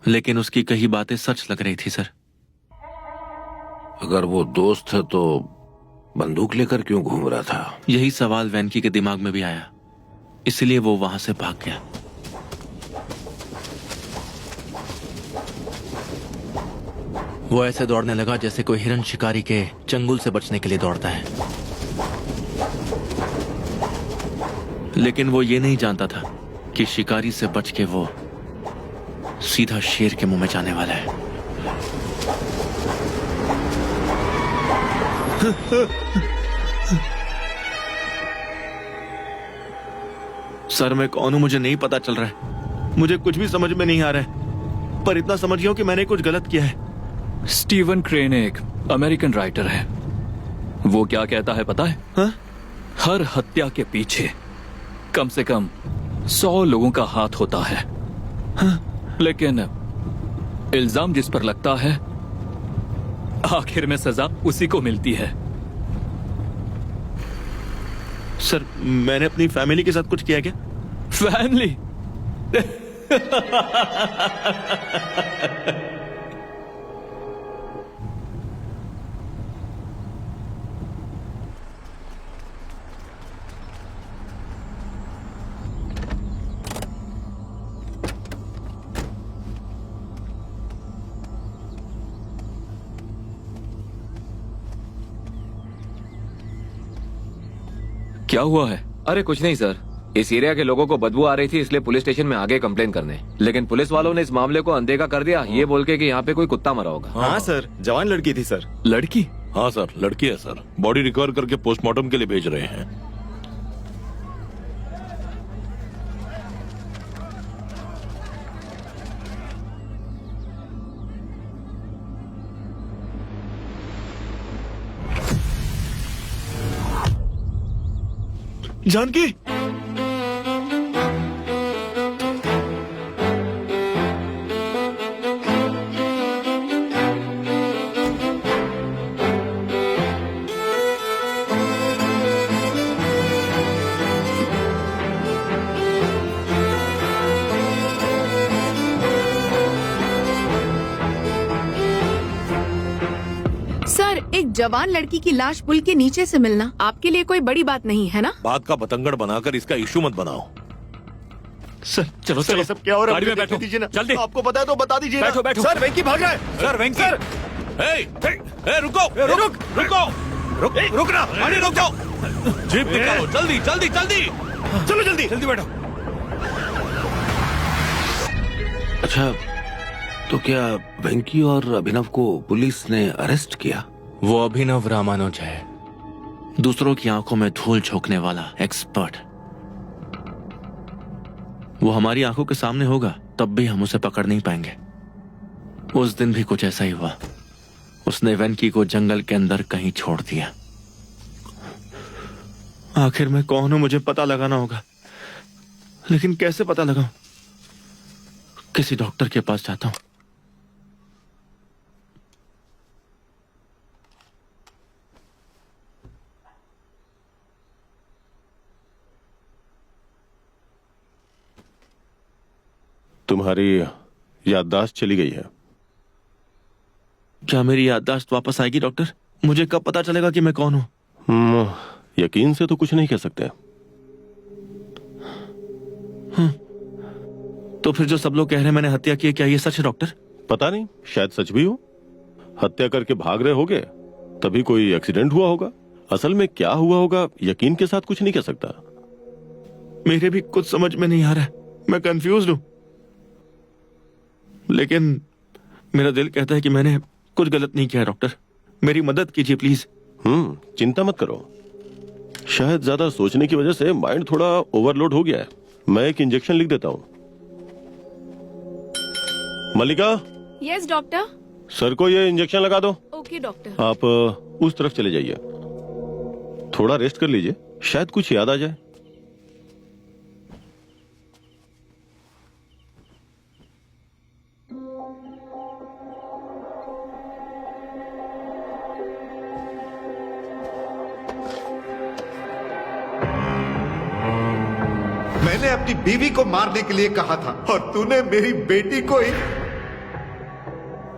लेकिन उसकी कही बातें सच लग रही थी सर। अगर वो दोस्त है तो बंदूक लेकर क्यों घूम रहा था? यही सवाल वेंकी के दिमाग में भी आया, इसलिए वो वहां से भाग गया। वो ऐसे दौड़ने लगा जैसे कोई हिरण शिकारी के चंगुल से बचने के लिए दौड़ता है। लेकिन वो ये नहीं जानता था कि शिकारी से बच के वो सीधा शेर के मुंह में जाने वाला है। सर मैं कौन हूं मुझे नहीं पता चल रहा है, मुझे कुछ भी समझ में नहीं आ रहा है, पर इतना समझ गया हूं कि मैंने कुछ गलत किया है। स्टीवन क्रेन एक अमेरिकन राइटर है। वो क्या कहता है पता है? हा? हर हत्या के पीछे कम से कम 100 लोगों का हाथ होता है। हा? लेकिन इल्जाम जिस पर लगता है आखिर में सजा उसी को मिलती है। सर मैंने अपनी फैमिली के साथ कुछ किया क्या? फैमिली? क्या हुआ है? अरे कुछ नहीं सर, इस एरिया के लोगों को बदबू आ रही थी इसलिए पुलिस स्टेशन में आगे कंप्लेन करने, लेकिन पुलिस वालों ने इस मामले को अनदेखा कर दिया ये बोल के कि यहाँ पे कोई कुत्ता मरा होगा। हाँ सर, जवान लड़की थी सर। लड़की? हाँ सर, लड़की है सर। बॉडी रिकवर करके पोस्टमार्टम के लिए भेज रहे हैं। जानकी! सर, एक जवान लड़की की लाश पुल के नीचे से मिलना आपके लिए कोई बड़ी बात नहीं है ना? बात का बतंगड़ बनाकर इसका इशू मत बनाओ। सर चलो सर, ये सब क्या हो रहा है? गाड़ी में मुझे बैठो, देखने दीजिए ना। जल्दी। आपको पता है तो बता दीजिए ना। बैठो, बैठो। सर वेंकी भाग रहा है। सर वेंकी सर रुको रुक रुको रुक ना, गाड़ी रुक जाओ। जीप निकालो, जल्दी जल्दी जल्दी। चलो जल्दी जल्दी बैठो। अच्छा, तो क्या वेंकी और अभिनव को पुलिस ने अरेस्ट किया? वो अभिनव रामानुज है, दूसरों की आंखों में धूल झोंकने वाला एक्सपर्ट। वो हमारी आंखों के सामने होगा तब भी हम उसे पकड़ नहीं पाएंगे। उस दिन भी कुछ ऐसा ही हुआ। उसने वेंकी को जंगल के अंदर कहीं छोड़ दिया। आखिर मैं कौन हूं मुझे पता लगाना होगा, लेकिन कैसे पता लगाऊं? किसी डॉक्टर के पास जाता हूं। तुम्हारी याददाश्त चली गई है। क्या मेरी याददाश्त वापस आएगी डॉक्टर? मुझे कब पता चलेगा कि मैं कौन हूं? यकीन से तो कुछ नहीं कह सकते। तो फिर जो सब लोग कह रहे हैं मैंने हत्या की है, क्या ये सच है डॉक्टर? पता नहीं, शायद सच भी हो। हत्या करके भाग रहे होगे, तभी कोई एक्सीडेंट हुआ होगा। असल में क्या हुआ होगा यकीन के साथ कुछ नहीं कह सकता। मेरे भी कुछ समझ में नहीं आ रहा है, मैं कंफ्यूज हूं। लेकिन मेरा दिल कहता है कि मैंने कुछ गलत नहीं किया। डॉक्टर, मेरी मदद कीजिए प्लीज। चिंता मत करो, शायद ज्यादा सोचने की वजह से माइंड थोड़ा ओवरलोड हो गया है। मैं एक इंजेक्शन लिख देता हूं। मल्लिका, यस डॉक्टर। सर को ये इंजेक्शन लगा दो। Okay doctor. आप उस तरफ चले जाइए, थोड़ा रेस्ट कर लीजिए, शायद कुछ याद आ जाए। मैंने अपनी बीवी को मारने के लिए कहा था और तूने मेरी बेटी को ही।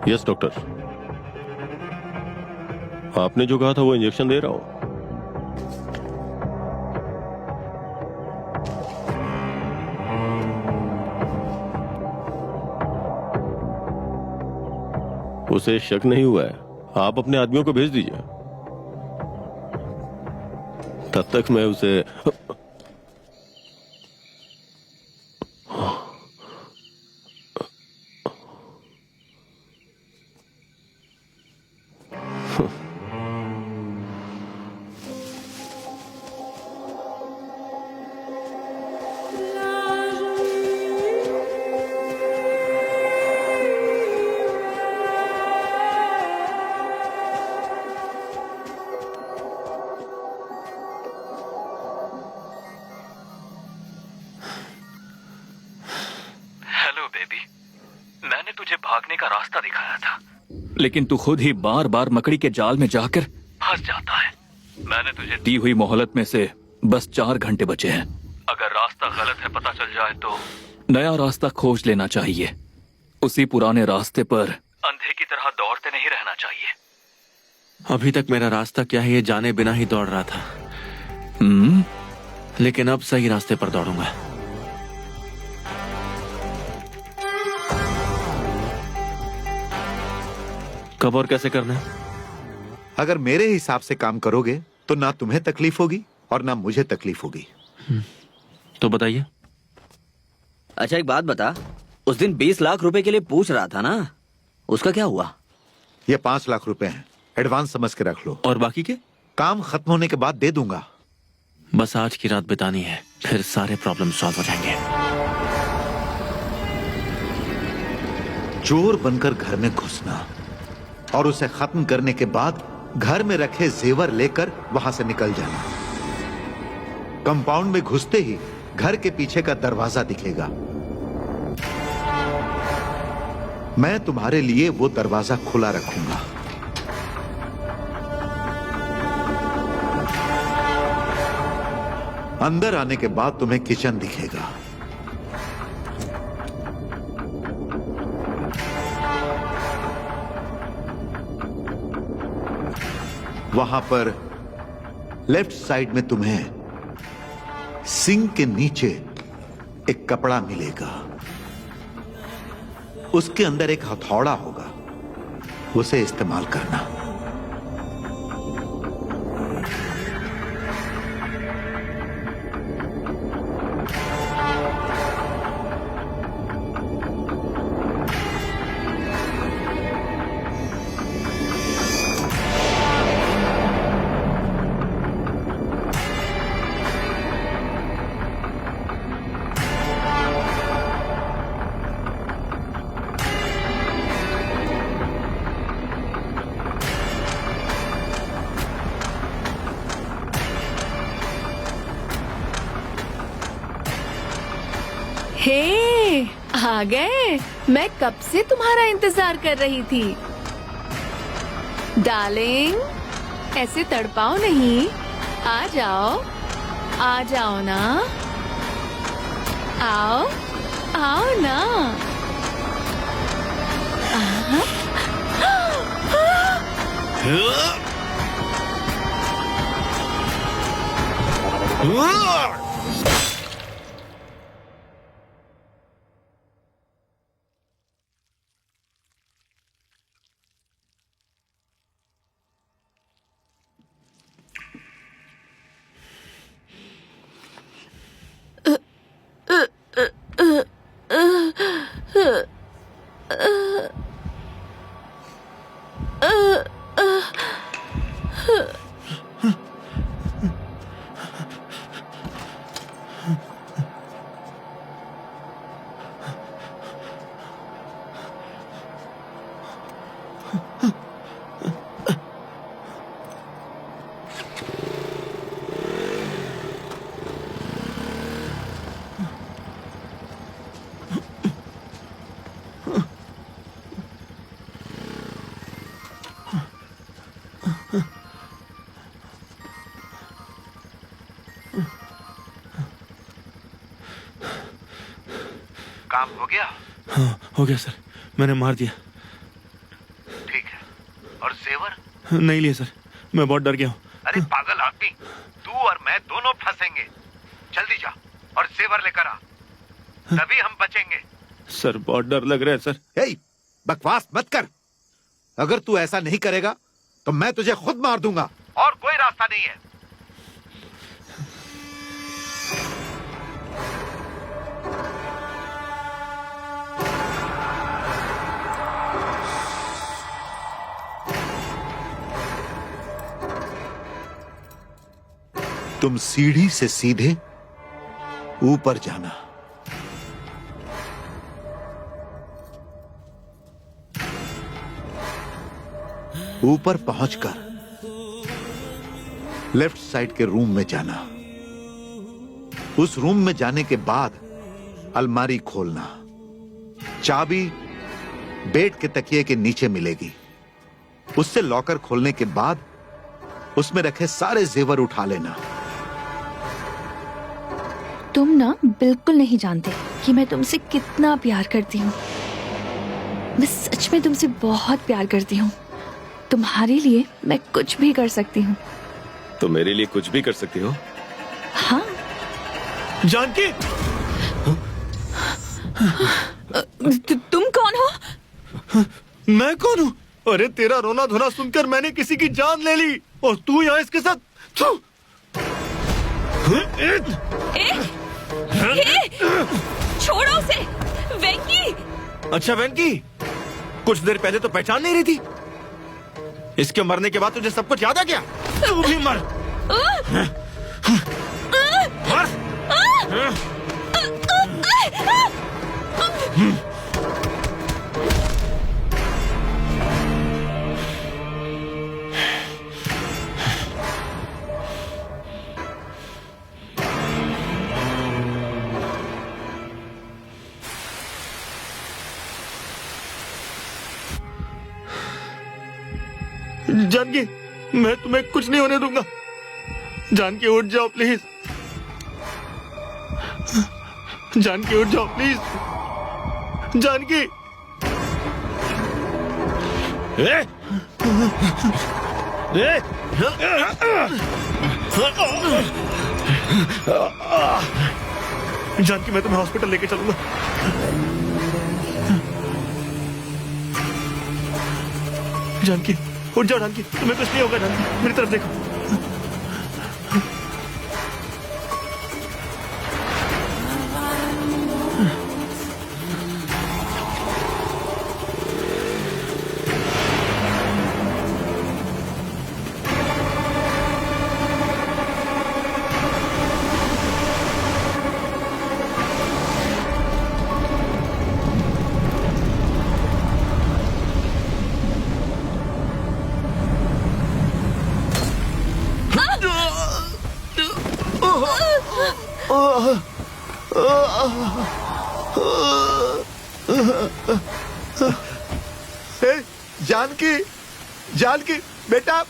यस डॉक्टर, आपने जो कहा था वो इंजेक्शन दे रहा हूं। उसे शक नहीं हुआ है, आप अपने आदमियों को भेज दीजिए। तब तक मैं उसे हेलो बेबी, मैंने तुझे भागने का रास्ता दिखाया था, लेकिन तू खुद ही बार बार मकड़ी के जाल में जाकर फंस जाता है। मैंने तुझे दी हुई मोहलत में से बस 4 घंटे बचे हैं। अगर रास्ता गलत है पता चल जाए तो नया रास्ता खोज लेना चाहिए। उसी पुराने रास्ते पर अंधे की तरह दौड़ते नहीं रहना चाहिए। अभी तक मेरा रास्ता क्या है ये जाने बिना ही दौड़ रहा था, लेकिन अब सही रास्ते पर दौड़ूंगा। कब और कैसे करना है? अगर मेरे हिसाब से काम करोगे तो ना तुम्हें तकलीफ होगी और ना मुझे तकलीफ होगी। तो बताइए। अच्छा एक बात बता, उस दिन 20 लाख रुपए के लिए पूछ रहा था ना, उसका क्या हुआ? ये 5 लाख रुपए हैं, एडवांस समझ के रख लो। और बाकी के? काम खत्म होने के बाद दे दूंगा। बस आज की रात बितानी है, फिर सारे प्रॉब्लम सॉल्व हो जाएंगे। चोर बनकर घर में घुसना और उसे खत्म करने के बाद घर में रखे जेवर लेकर वहां से निकल जाना। कंपाउंड में घुसते ही घर के पीछे का दरवाजा दिखेगा। मैं तुम्हारे लिए वो दरवाजा खुला रखूंगा। अंदर आने के बाद तुम्हें किचन दिखेगा। वहां पर लेफ्ट साइड में तुम्हें सिंक के नीचे एक कपड़ा मिलेगा। उसके अंदर एक हथौड़ा होगा, उसे इस्तेमाल करना। हे, आ गए। मैं कब से तुम्हारा इंतजार कर रही थी। डार्लिंग, ऐसे तड़पाओ नहीं, आ जाओ ना, आओ आओ ना। काम हो गया? हाँ हो गया सर, मैंने मार दिया। ठीक है। और जेवर? नहीं लिए सर, मैं बहुत डर गया हूँ। अरे पागल आदमी, तू और मैं दोनों फंसेंगे। जल्दी जा और जेवर लेकर आ, तभी हम बचेंगे। सर बहुत डर लग रहा है सर। हे, बकवास मत कर। अगर तू ऐसा नहीं करेगा तो मैं तुझे खुद मार दूंगा और कोई रास्ता नहीं है। तुम सीढ़ी से सीधे ऊपर जाना। ऊपर पहुंचकर लेफ्ट साइड के रूम में जाना। उस रूम में जाने के बाद अलमारी खोलना। चाबी बेड के तकिए के नीचे मिलेगी। उससे लॉकर खोलने के बाद उसमें रखे सारे जेवर उठा लेना। तुम ना बिल्कुल नहीं जानते कि मैं तुमसे कितना प्यार करती हूँ। मैं सच में तुमसे बहुत प्यार करती हूँ। तुम्हारे लिए मैं कुछ भी कर सकती हूँ। तो मेरे लिए कुछ भी कर सकती हो? हाँ। जानकी, तुम कौन हो? मैं कौन हूँ? अरे तेरा रोना धोना सुनकर मैंने किसी की जान ले ली और तू यहाँ इसके साथ। छोड़ो उसे, वेंकी। अच्छा वेंकी, कुछ देर पहले तो पहचान नहीं रही थी। इसके मरने के बाद तुझे सब कुछ याद आ गया? तू भी मर। जानकी, मैं तुम्हें कुछ नहीं होने दूंगा। जानकी उठ जाओ प्लीज। जानकी उठ जाओ प्लीज। जानकी। जानकी, मैं तुम्हें हॉस्पिटल लेके चलूंगा। जानकी उठ जाओ। जानकी, तुम्हें कुछ नहीं होगा। जानकी, मेरी तरफ देखो। जानकी, जानकी बेटा,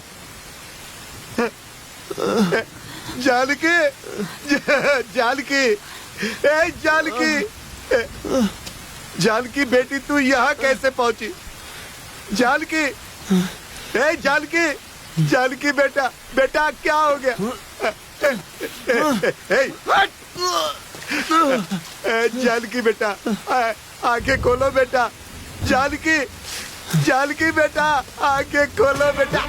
जानकी, जानकी, जानकी, जानकी बेटी, तू यहाँ कैसे पहुंची? जानकी, जानकी, जानकी बेटा, बेटा क्या हो गया? जानकी बेटा, आंखें खोलो बेटा। जानकी, जानकी बेटा, आंखें खोलो बेटा।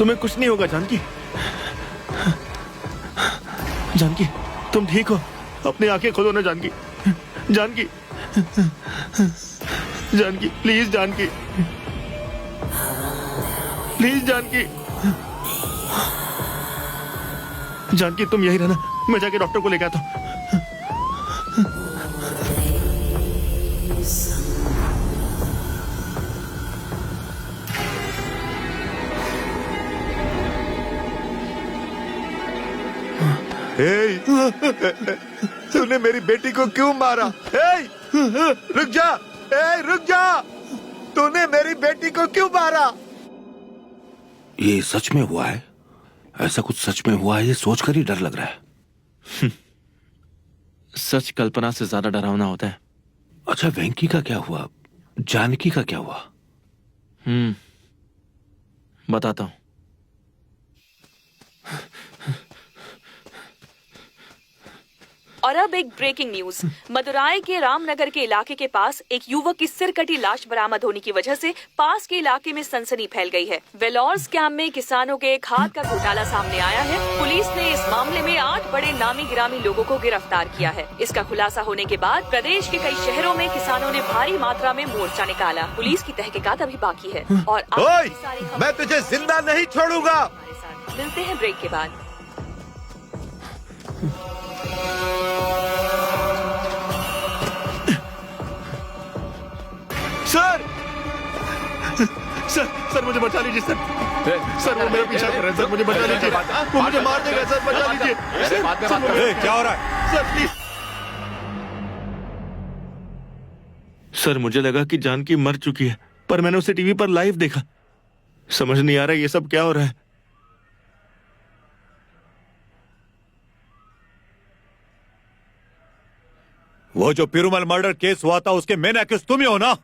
तुम्हें कुछ नहीं होगा जानकी। जानकी तुम ठीक हो? अपनी आंखें खोलो ना जानकी। Janaki, Janaki please, Janaki please, Janaki. जानकी तुम यही रहना, मैं जाके डॉक्टर को लेके आता हूं। तूने मेरी बेटी को क्यों मारा? रुक जा, रुक जा, तूने मेरी बेटी को क्यों मारा? ये सच में हुआ है? ऐसा कुछ सच में हुआ है? ये सोचकर ही डर लग रहा है। सच कल्पना से ज्यादा डरावना होता है। अच्छा, वेंकी का क्या हुआ? जानकी का क्या हुआ? बताता हूं। और अब एक ब्रेकिंग न्यूज। मदुराई के रामनगर के इलाके के पास एक युवक की सिरकटी लाश बरामद होने की वजह से पास के इलाके में सनसनी फैल गई है। वेलोर स्कैम में किसानों के खाद का घोटाला सामने आया है। पुलिस ने इस मामले में 8 बड़े नामी गिरामी लोगों को गिरफ्तार किया है। इसका खुलासा होने के बाद प्रदेश के कई शहरों में किसानों ने भारी मात्रा में मोर्चा निकाला। पुलिस की तहकीकात अभी बाकी है और मैं तुझे जिंदा नहीं छोड़ूंगा। मिलते हैं ब्रेक के बाद। सर, सर मुझे बचा लीजिए सर, वो मेरा पीछा कर रहे हैं सर, मुझे बचा लीजिए, वो मुझे मार देगा सर, बचा लीजिए। क्या हो रहा है? Sir please. सर मुझे लगा कि जानकी मर चुकी है, पर मैंने उसे टीवी पर लाइव देखा। समझ नहीं आ रहा ये सब क्या हो रहा है। वो जो पेरुमल मर्डर केस हुआ था उसके मेन एक्यूज तुम ही हो ना?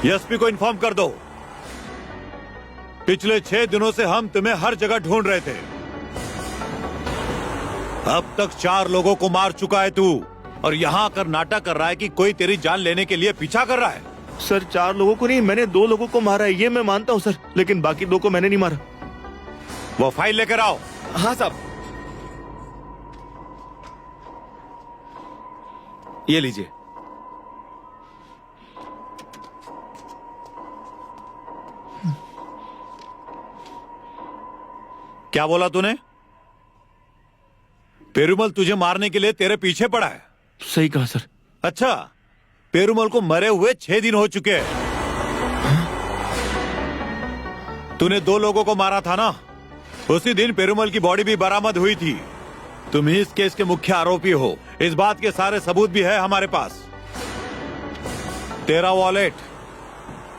एसपी को इन्फॉर्म कर दो। पिछले 6 दिनों से हम तुम्हें हर जगह ढूंढ रहे थे। अब तक 4 लोगों को मार चुका है तू, और यहाँ आकर नाटक कर रहा है कि कोई तेरी जान लेने के लिए पीछा कर रहा है। सर 4 लोगों को नहीं, मैंने 2 लोगों को मारा है, ये मैं मानता हूँ सर, लेकिन बाकी 2 को मैंने नहीं मारा। वो फाइल लेकर आओ। हाँ साहब। ये लीजिए। क्या बोला तूने? पेरुमल तुझे मारने के लिए तेरे पीछे पड़ा है। सही कहा सर। अच्छा, पेरुमल को मरे हुए 6 दिन हो चुके हैं। तूने 2 लोगों को मारा था ना? उसी दिन पेरुमल की बॉडी भी बरामद हुई थी। तुम ही इस केस के मुख्य आरोपी हो। इस बात के सारे सबूत भी है हमारे पास। तेरा वॉलेट,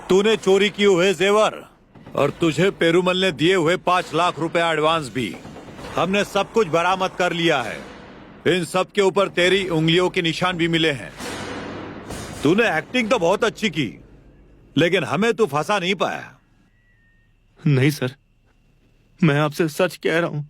तूने चोरी किए हुए जेवर, और तुझे पेरुमल ने दिए हुए 5 लाख रुपए एडवांस भी हमने सब कुछ बरामद कर लिया है। इन सब के ऊपर तेरी उंगलियों के निशान भी मिले हैं। तूने एक्टिंग तो बहुत अच्छी की, लेकिन हमें तू फंसा नहीं पाया। नहीं सर, मैं आपसे सच कह रहा हूं।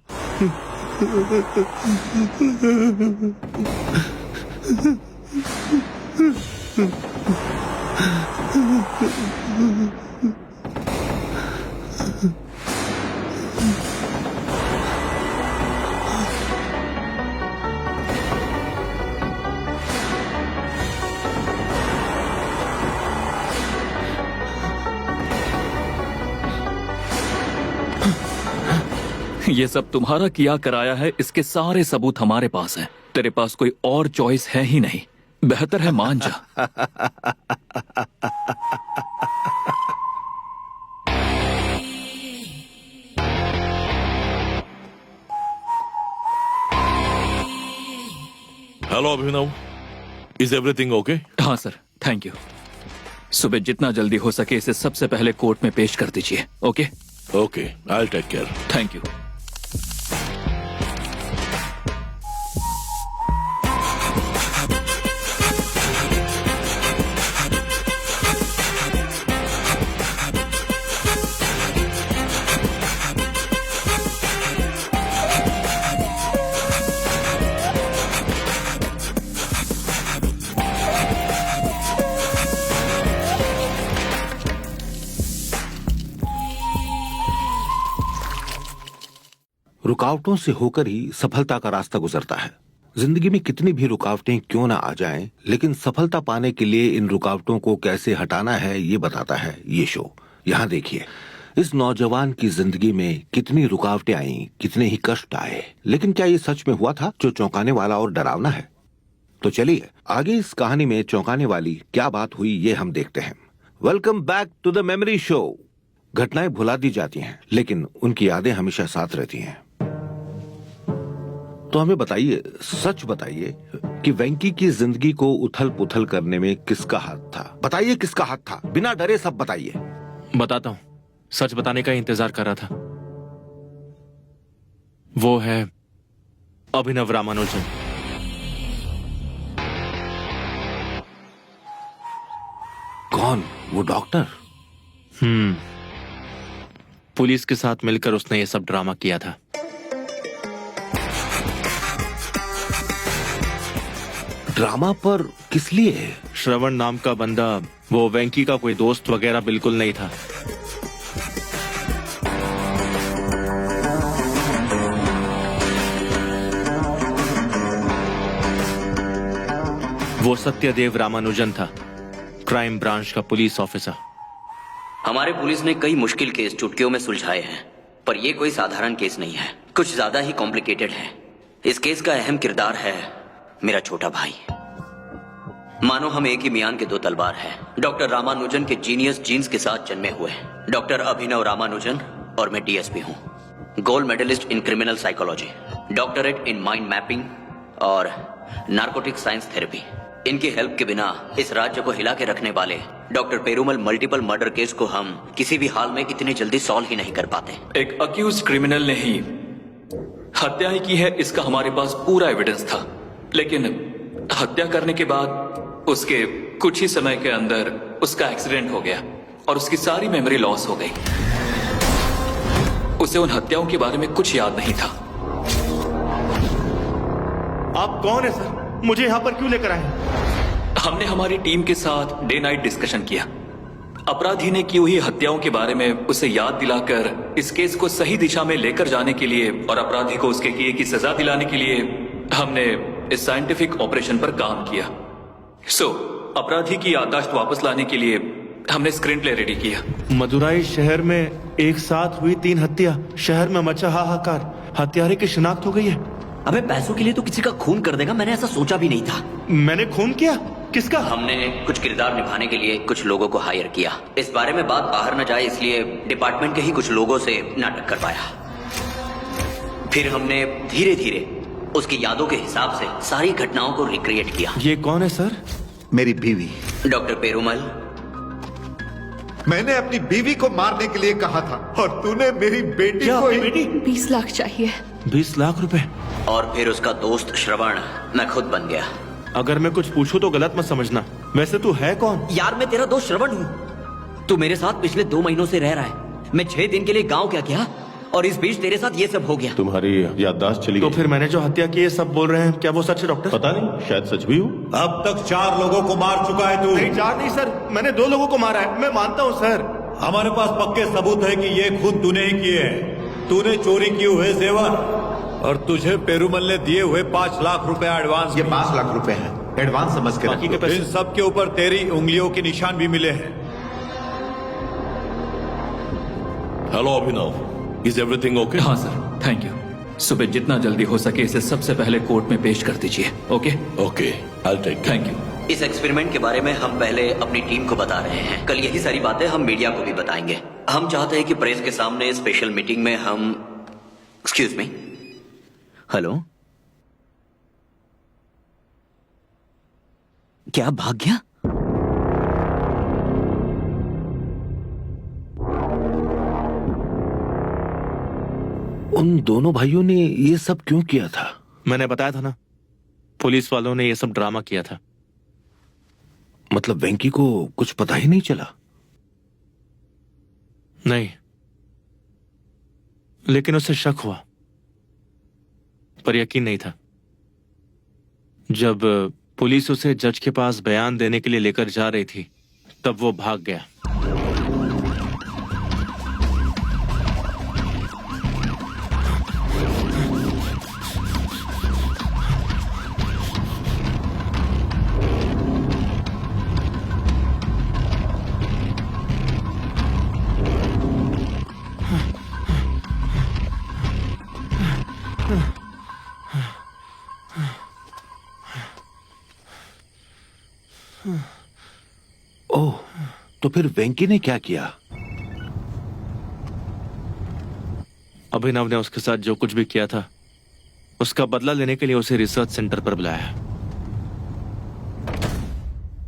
ये सब तुम्हारा किया कराया है, इसके सारे सबूत हमारे पास हैं। तेरे पास कोई और चॉइस है ही नहीं। बेहतर है मान जा। Hello Abhinav, is everything okay? हाँ सर, थैंक यू। सुबह जितना जल्दी हो सके इसे सबसे पहले कोर्ट में पेश कर दीजिए। Okay okay, I will take care. Thank you. रुकावटों से होकर ही सफलता का रास्ता गुजरता है। जिंदगी में कितनी भी रुकावटें क्यों ना आ जाएं, लेकिन सफलता पाने के लिए इन रुकावटों को कैसे हटाना है ये बताता है ये शो। यहाँ देखिए, इस नौजवान की जिंदगी में कितनी रुकावटें आई, कितने ही कष्ट आए, लेकिन क्या ये सच में हुआ था जो चौंकाने वाला और डरावना है? तो चलिए आगे इस कहानी में चौंकाने वाली क्या बात हुई ये हम देखते हैं। Welcome back to the memory show. घटनाएं भुला दी जाती हैं, लेकिन उनकी यादें हमेशा साथ रहती हैं। तो हमें बताइए, सच बताइए कि वेंकी की जिंदगी को उथल पुथल करने में किसका हाथ था? बताइए किसका हाथ था, बिना डरे सब बताइए। बताता हूं, सच बताने का इंतजार कर रहा था। वो है अभिनव रामानुजन। कौन? वो डॉक्टर? पुलिस के साथ मिलकर उसने ये सब ड्रामा किया था। ड्रामा पर किस लिए? श्रवण नाम का बंदा, वो वेंकी का कोई दोस्त वगैरह बिल्कुल नहीं था। वो सत्यदेव रामानुजन था, क्राइम ब्रांच का पुलिस ऑफिसर। हमारे पुलिस ने कई मुश्किल केस चुटकियों में सुलझाए हैं, पर यह कोई साधारण केस नहीं है, कुछ ज्यादा ही कॉम्प्लिकेटेड है। इस केस का अहम किरदार है मेरा छोटा भाई। मानो हम एक ही मियान के दो तलवार हैं। डॉक्टर रामानुजन के जीनियस जीन्स के साथ जन्मे हुए डॉक्टर अभिनव रामानुजन और मैं डीएसपी हूँ, gold medalist in criminal psychology, doctorate in mind mapping और नार्कोटिक साइंस थेरेपी। इनकी हेल्प के बिना इस राज्य को हिला के रखने वाले doctor Perumal multiple murder case को हम किसी भी हाल में इतने जल्दी सॉल्व ही नहीं कर पाते। एक अक्यूज क्रिमिनल ने ही हत्या ही की है, इसका हमारे पास पूरा एविडेंस था। लेकिन हत्या करने के बाद उसके कुछ ही समय के अंदर उसका एक्सीडेंट हो गया और उसकी सारी मेमोरी लॉस हो गई। उसे उन हत्याओं के बारे में कुछ याद नहीं था। आप कौन है सर? मुझे यहाँ पर क्यों लेकर आए? हमने हमारी टीम के साथ डे नाइट डिस्कशन किया। अपराधी ने की हुई हत्याओं के बारे में उसे याद दिलाकर इस केस को सही दिशा में लेकर जाने के लिए और अपराधी को उसके किए की सजा दिलाने के लिए हमने इस साइंटिफिक ऑपरेशन पर काम किया। अपराधी की याददाश्त वापस लाने के लिए हमने स्क्रीन प्ले रेडी किया। मदुराई शहर में एक साथ हुई 3 हत्या, शहर में मचा हाहाकार, हत्यारे की शिनाख्त हो गई है। अबे पैसों के लिए तो किसी का खून कर देगा, मैंने ऐसा सोचा भी नहीं था। मैंने खून किया? किसका? हमने कुछ किरदार निभाने के लिए कुछ लोगों को हायर किया। इस बारे में बात बाहर न जाए इसलिए डिपार्टमेंट के ही कुछ लोगों से नाटक करवाया। फिर हमने धीरे धीरे उसकी यादों के हिसाब से सारी घटनाओं को रिक्रिएट किया। ये कौन है सर? मेरी बीवी डॉक्टर पेरूमल। मैंने अपनी बीवी को मारने के लिए कहा था और तूने मेरी बेटी को। बेटी? 20 लाख चाहिए। 20 लाख रुपए? और फिर उसका दोस्त श्रवण मैं खुद बन गया। अगर मैं कुछ पूछूं तो गलत मत समझना। वैसे तू है कौन? यार मैं तेरा दोस्त श्रवण हूँ। तू मेरे साथ पिछले 2 महीनों से रह रहा है। मैं 6 दिन के लिए गाँव क्या किया और इस बीच तेरे साथ ये सब हो गया। तुम्हारी याददाश्त चली गई। तो फिर मैंने जो हत्या की है सब बोल रहे हैं, क्या वो सच है डॉक्टर? पता नहीं, शायद सच भी हो। अब तक 4 लोगों को मार चुका है तू। नहीं 4 नहीं सर, मैंने 2 लोगों को मारा है, मैं मानता हूँ सर। हमारे पास पक्के सबूत है कि ये खुद तूने ही किए हैं। तूने चोरी किए हुए जेवर और तुझे पेरूमल ने दिए हुए 5 लाख रुपए एडवांस। ये 5 लाख रुपए हैं, एडवांस समझ के बाकी के रखो। पैसे इन सब के ऊपर तेरी उंगलियों के निशान भी मिले हैं। Hello Abhinav, is everything okay? हाँ सर, थैंक यू। सुबह जितना जल्दी हो सके इसे सबसे पहले कोर्ट में पेश कर दीजिए। Okay okay, I take. Thank you. इस एक्सपेरिमेंट के बारे में हम पहले अपनी टीम को बता रहे हैं। कल यही सारी बातें हम मीडिया को भी बताएंगे। हम चाहते हैं कि प्रेस के सामने स्पेशल मीटिंग में हम एक्सक्यूज मी, हेलो, क्या भाग गया? उन दोनों भाइयों ने ये सब क्यों किया था? मैंने बताया था ना, पुलिस वालों ने ये सब ड्रामा किया था। मतलब वेंकी को कुछ पता ही नहीं चला? नहीं, लेकिन उसे शक हुआ, पर यकीन नहीं था। जब पुलिस उसे जज के पास बयान देने के लिए लेकर जा रही थी, तब वो भाग गया। ओह, तो फिर वेंकी ने क्या किया? अभिनव ने उसके साथ जो कुछ भी किया था उसका बदला लेने के लिए उसे रिसर्च सेंटर पर बुलाया।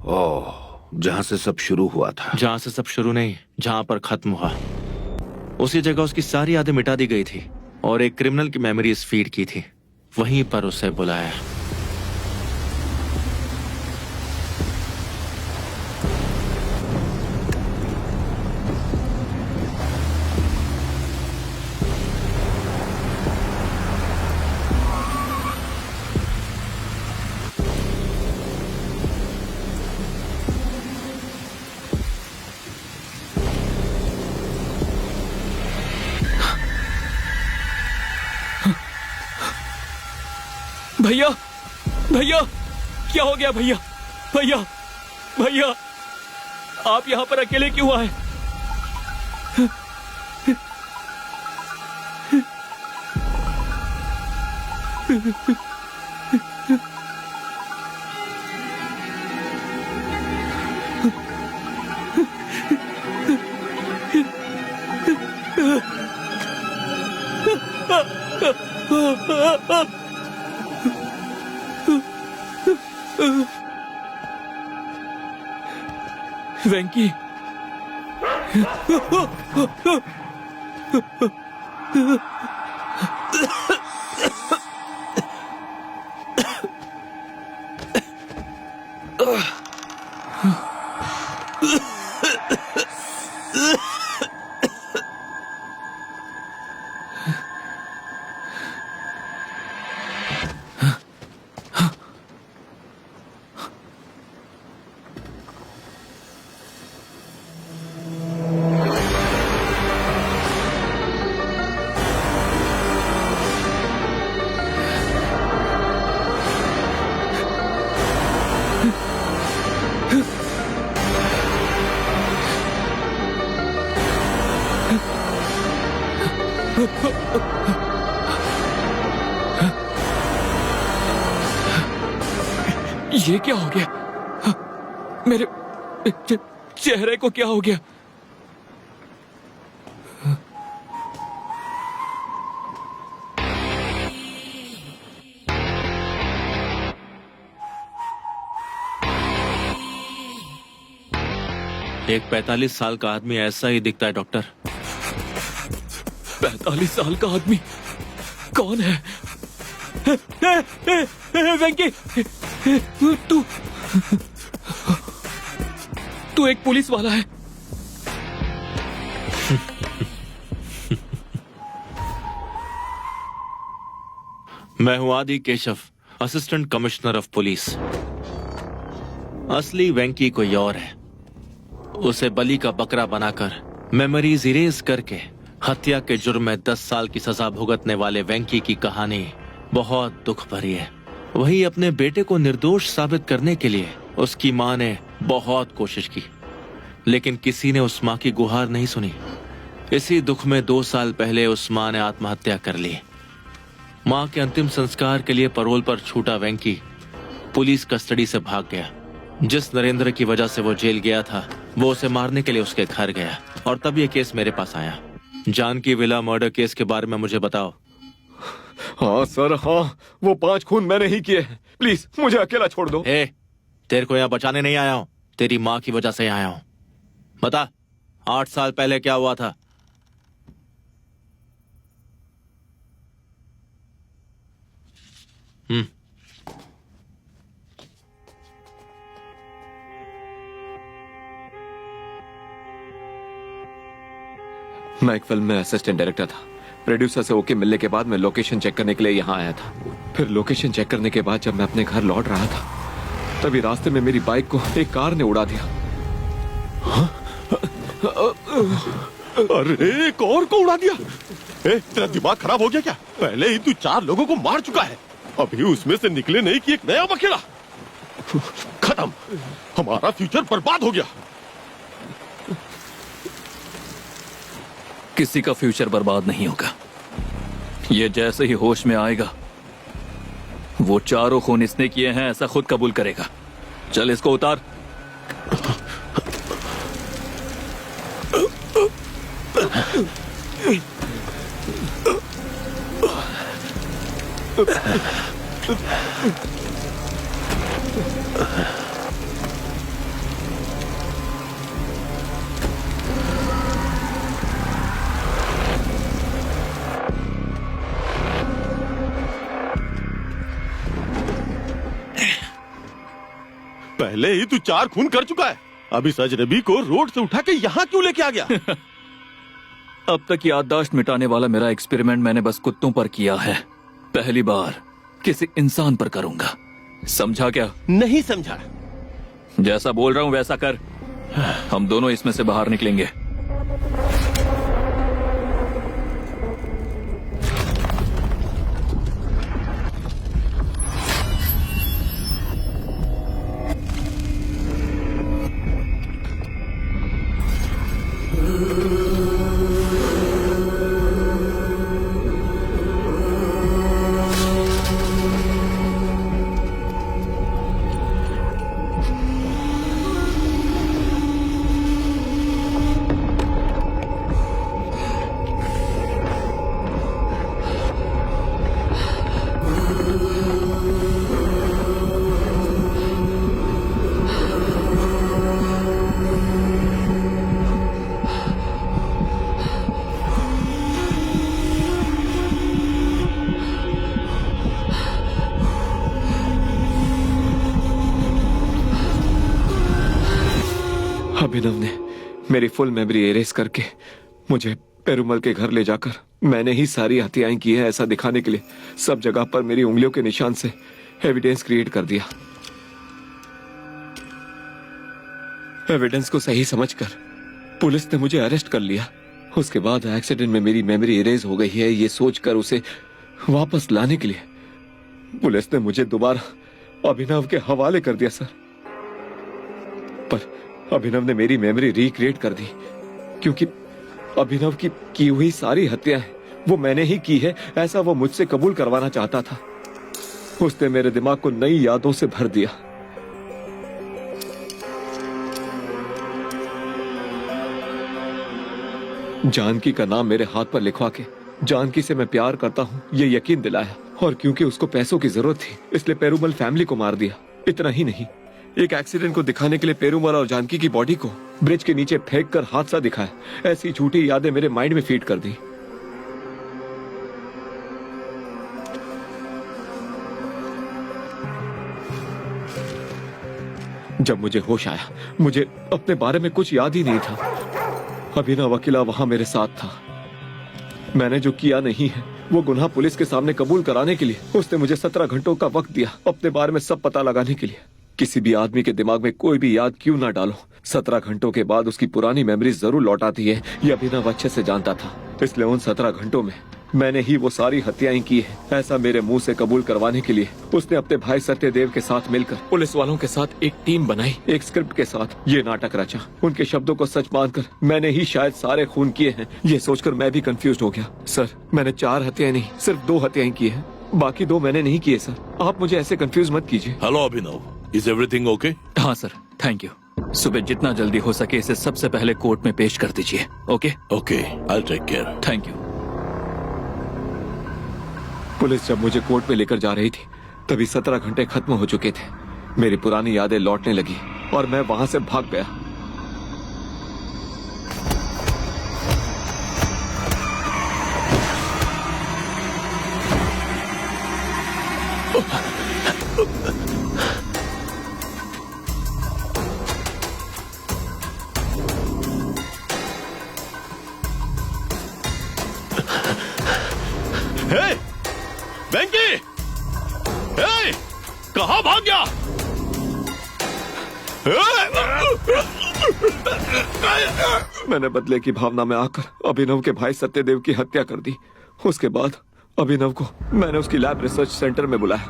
ओह, जहां से सब शुरू हुआ था। जहां से सब शुरू नहीं, जहां पर खत्म हुआ। उसी जगह उसकी सारी यादें मिटा दी गई थी और एक क्रिमिनल की मेमोरीज फीड की थी। वहीं पर उसे बुलाया। भैया, भैया, क्या हो गया भैया? भैया, भैया, आप यहाँ पर अकेले क्यों आए? वेंकी, ये क्या हो गया? मेरे चेहरे को क्या हो गया? एक 45 साल का आदमी ऐसा ही दिखता है डॉक्टर। 45 साल का आदमी कौन है? वेंकी, तू एक पुलिस वाला है। मैं हूं आदि Keshav, assistant commissioner of police. असली वेंकी कोई और है। उसे बलि का बकरा बनाकर मेमोरीज इरेज करके हत्या के जुर्म में 10 साल की सजा भुगतने वाले वेंकी की कहानी बहुत दुख भरी है। वही अपने बेटे को निर्दोष साबित करने के लिए उसकी मां ने बहुत कोशिश की, लेकिन किसी ने उस मां की गुहार नहीं सुनी। इसी दुख में 2 साल पहले उस मां ने आत्महत्या कर ली। मां के अंतिम संस्कार के लिए पैरोल पर छूटा वेंकी पुलिस कस्टडी से भाग गया। जिस नरेंद्र की वजह से वो जेल गया था, वो उसे मारने के लिए उसके घर गया और तब ये केस मेरे पास आया। जानकी विला मर्डर केस के बारे में मुझे बताओ। हाँ सर, हाँ, वो 5 खून मैंने ही किए हैं। प्लीज मुझे अकेला छोड़ दो। तेरे को यहाँ बचाने नहीं आया हूँ, तेरी माँ की वजह से आया हूँ। बता, 8 साल पहले क्या हुआ था? मैं एक फिल्म में असिस्टेंट डायरेक्टर था। प्रोड्यूसर से ओके मिलने के बाद मैं लोकेशन चेक करने के लिए यहाँ आया था। फिर लोकेशन चेक करने के बाद जब मैं अपने घर लौट रहा था, तभी रास्ते में मेरी बाइक को एक कार ने उड़ा दिया। अरे, एक और को उड़ा दिया? तेरा दिमाग खराब हो गया क्या? पहले ही तू 4 लोगों को मार चुका है, अभी उसमें से निकले नहीं कि एक नया बखेड़ा। खत्म, हमारा फ्यूचर बर्बाद हो गया। किसी का फ्यूचर बर्बाद नहीं होगा। ये जैसे ही होश में आएगा, वो 4 खून इसने किए हैं ऐसा खुद कबूल करेगा। चल इसको उतार। पहले ही तू 4 खून कर चुका है, अब इस अजनबी को रोड से उठा के यहाँ क्यों लेके आ गया? अब तक याददाश्त मिटाने वाला मेरा एक्सपेरिमेंट मैंने बस कुत्तों पर किया है, पहली बार किसी इंसान पर करूंगा। समझा क्या? नहीं समझा। जैसा बोल रहा हूं वैसा कर, हम दोनों इसमें से बाहर निकलेंगे। अभिनव ने मेरी फुल मेमोरी एरेज करके मुझे पेरुमल के घर ले जाकर मैंने ही सारी हत्याएं की है ऐसा दिखाने के लिए सब जगह पर मेरी उंगलियों के निशान से एविडेंस क्रिएट कर दिया। एविडेंस को सही समझकर पुलिस ने मुझे अरेस्ट कर लिया। उसके बाद एक्सीडेंट में मेरी मेमोरी एरेज हो गई है ये सोचकर उसे वापस लाने के लिए पुलिस ने मुझे दोबारा अभिनव के हवाले कर दिया सर। पर अभिनव ने मेरी मेमोरी रिक्रिएट कर दी क्योंकि अभिनव की हुई सारी हत्याएं वो मैंने ही की है ऐसा वो मुझसे कबूल करवाना चाहता था। उसने मेरे दिमाग को नई यादों से भर दिया। जानकी का नाम मेरे हाथ पर लिखवा के जानकी से मैं प्यार करता हूँ ये यकीन दिलाया और क्योंकि उसको पैसों की जरूरत थी इसलिए पेरुमल फैमिली को मार दिया। इतना ही नहीं एक एक्सीडेंट को दिखाने के लिए पेरुमल और जानकी की बॉडी को ब्रिज के नीचे फेंक कर हादसा दिखाया। ऐसी झूठी यादें मेरे माइंड में फीड कर दी। जब मुझे होश आया मुझे अपने बारे में कुछ याद ही नहीं था। अभिनव अकेला वहां मेरे साथ था। मैंने जो किया नहीं है वो गुनाह पुलिस के सामने कबूल कराने के लिए उसने मुझे 17 घंटों का वक्त दिया अपने बारे में सब पता लगाने के लिए। किसी भी आदमी के दिमाग में कोई भी याद क्यों ना डालो 17 घंटों के बाद उसकी पुरानी मेमोरीज जरूर लौट आती है ये अभिनव अच्छे से जानता था। इसलिए उन 17 घंटों में मैंने ही वो सारी हत्याएं की है ऐसा मेरे मुंह से कबूल करवाने के लिए उसने अपने भाई सत्यदेव के साथ मिलकर पुलिस वालों के साथ एक टीम बनाई। एक स्क्रिप्ट के साथ ये नाटक रचा। उनके शब्दों को सच मानकर मैंने ही शायद सारे खून किए हैं ये सोचकर मैं भी कंफ्यूज हो गया। सर मैंने 4 हत्याएं नहीं सिर्फ 2 हत्याएं की है बाकी 2 मैंने नहीं किए सर। आप मुझे ऐसे कंफ्यूज मत कीजिए। Hello Abhinav, is everything okay? हाँ सर, थैंक यू। सुबह जितना जल्दी हो सके इसे सबसे पहले कोर्ट में पेश कर दीजिए। Okay okay, I take care. Thank you. Police जब मुझे कोर्ट में लेकर जा रही थी तभी 17 घंटे खत्म हो चुके थे। मेरी पुरानी यादें लौटने लगी और मैं वहां से भाग गया। वेंकी, कहाँ भाग गया? मैंने बदले की भावना में आकर अभिनव के भाई सत्यदेव की हत्या कर दी। उसके बाद अभिनव को मैंने उसकी लैब रिसर्च सेंटर में बुलाया।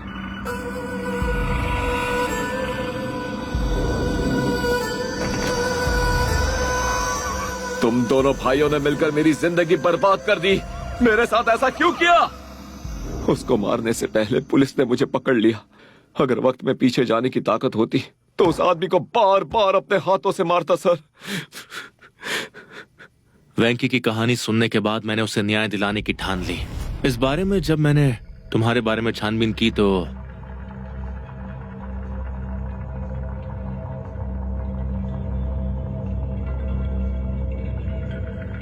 तुम दोनों भाइयों ने मिलकर मेरी जिंदगी बर्बाद कर दी। मेरे साथ ऐसा क्यों किया? उसको मारने से पहले पुलिस ने मुझे पकड़ लिया। अगर वक्त में पीछे जाने की ताकत होती तो उस आदमी को बार बार अपने हाथों से मारता सर। वेंकी की कहानी सुनने के बाद मैंने उसे न्याय दिलाने की ठान ली। इस बारे में जब मैंने तुम्हारे बारे में छानबीन की तो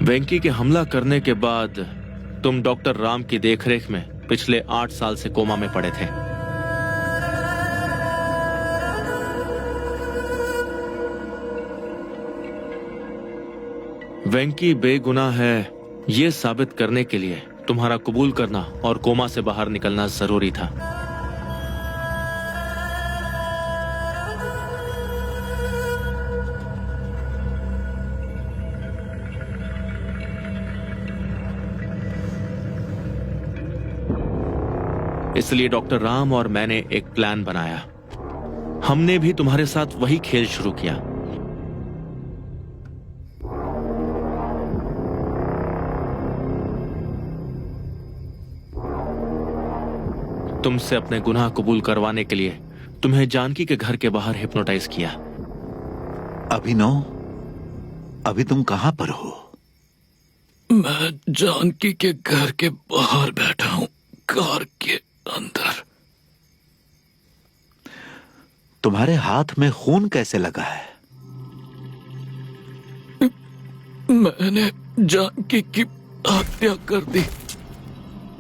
वेंकी के हमला करने के बाद तुम डॉक्टर राम की देखरेख में पिछले 8 साल से कोमा में पड़े थे। वेंकी बेगुनाह है ये साबित करने के लिए तुम्हारा कबूल करना और कोमा से बाहर निकलना जरूरी था। इसलिए डॉक्टर राम और मैंने एक प्लान बनाया। हमने भी तुम्हारे साथ वही खेल शुरू किया। तुमसे अपने गुनाह कबूल करवाने के लिए तुम्हें जानकी के घर के बाहर हिप्नोटाइज किया। अभिनव, अभी तुम कहां पर हो? मैं जानकी के घर के बाहर बैठा हूं, कार के अंदर। तुम्हारे हाथ में खून कैसे लगा है? मैंने जानकी की हत्या कर दी।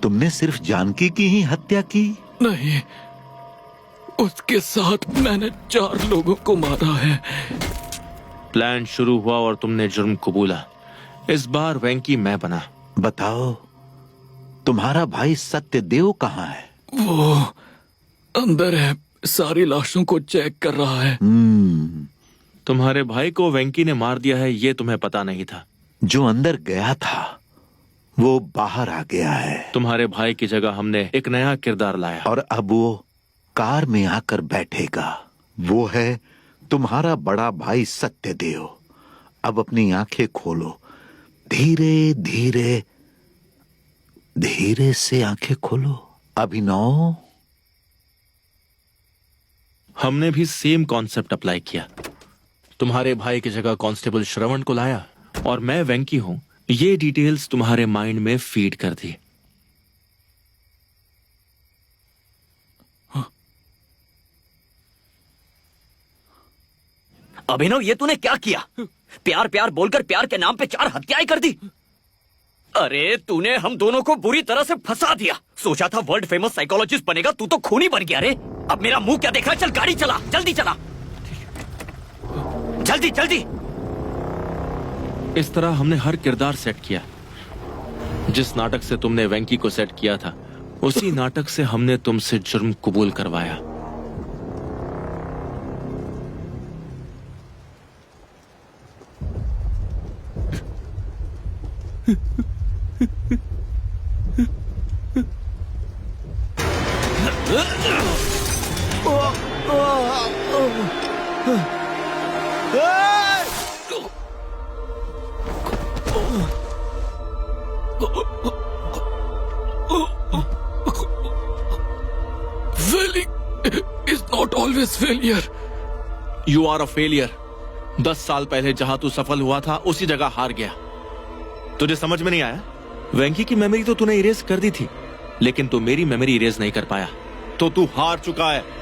तुमने सिर्फ जानकी की ही हत्या की? नहीं, उसके साथ मैंने 4 लोगों को मारा है। प्लान शुरू हुआ और तुमने जुर्म कबूला। इस बार वेंकी मैं बना। बताओ, तुम्हारा भाई सत्यदेव कहाँ है? वो अंदर है, सारी लाशों को चेक कर रहा है। तुम्हारे भाई को वेंकी ने मार दिया है ये तुम्हें पता नहीं था। जो अंदर गया था वो बाहर आ गया है। तुम्हारे भाई की जगह हमने एक नया किरदार लाया और अब वो कार में आकर बैठेगा। वो है तुम्हारा बड़ा भाई सत्यदेव। अब अपनी आंखें खोलो, धीरे धीरे धीरे से आंखें खोलो। अभिनव, हमने भी सेम कॉन्सेप्ट अप्लाई किया। तुम्हारे भाई की जगह कांस्टेबल श्रवण को लाया और मैं वेंकी हूं ये डिटेल्स तुम्हारे माइंड में फीड कर दी। अभिनव, ये तूने क्या किया? प्यार प्यार बोलकर प्यार के नाम पे 4 हत्याएं कर दी। अरे तूने हम दोनों को बुरी तरह से फंसा दिया। सोचा था वर्ल्ड फेमस साइकोलॉजिस्ट बनेगा, तू तो खूनी बन गया रे। अब मेरा मुंह क्या देख रहा है? चल गाड़ी चला, जल्दी चला, जल्दी जल्दी। इस तरह हमने हर किरदार सेट किया। जिस नाटक से तुमने वेंकी को सेट किया था उसी नाटक से हमने तुमसे जुर्म कबूल करवाया। Failing is not always failure. You are a failure. 10 साल पहले जहां तू सफल हुआ था उसी जगह हार गया। तुझे समझ में नहीं आया? वेंकी की मेमोरी तो तूने इरेज कर दी थी, लेकिन तू मेरी मेमोरी इरेज नहीं कर पाया, तो तू हार चुका है।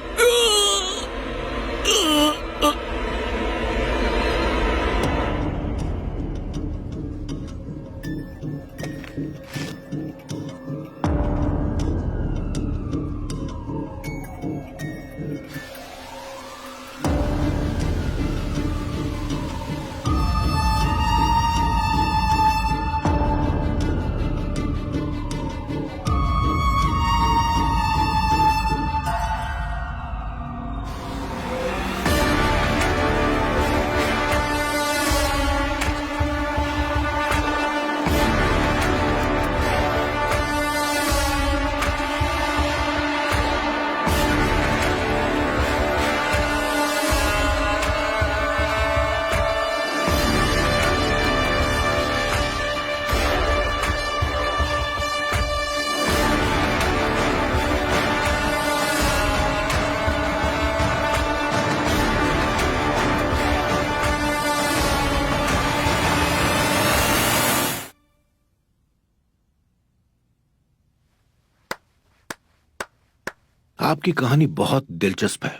आपकी कहानी बहुत दिलचस्प है।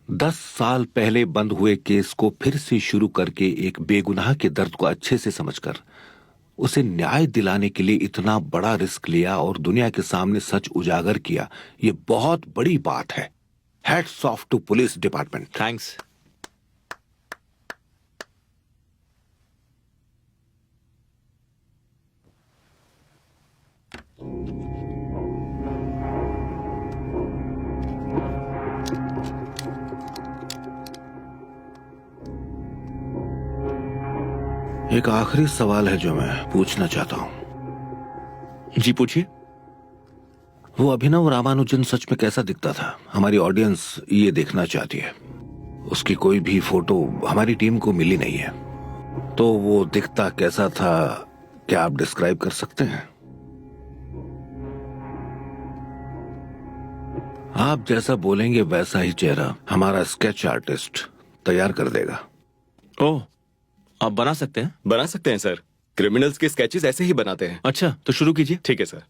10 साल पहले बंद हुए केस को फिर से शुरू करके एक बेगुनाह के दर्द को अच्छे से समझकर उसे न्याय दिलाने के लिए इतना बड़ा रिस्क लिया और दुनिया के सामने सच उजागर किया, ये बहुत बड़ी बात है। Hats off to police department. Thanks. एक आखिरी सवाल है जो मैं पूछना चाहता हूं। जी पूछिए। वो अभिनव रामानुजन सच में कैसा दिखता था? हमारी ऑडियंस ये देखना चाहती है। उसकी कोई भी फोटो हमारी टीम को मिली नहीं है, तो वो दिखता कैसा था, क्या आप डिस्क्राइब कर सकते हैं? आप जैसा बोलेंगे वैसा ही चेहरा हमारा स्केच आर्टिस्ट तैयार कर देगा। ओह, आप बना सकते हैं? बना सकते हैं सर, क्रिमिनल्स के स्केचेस ऐसे ही बनाते हैं। अच्छा, तो शुरू कीजिए। ठीक है सर।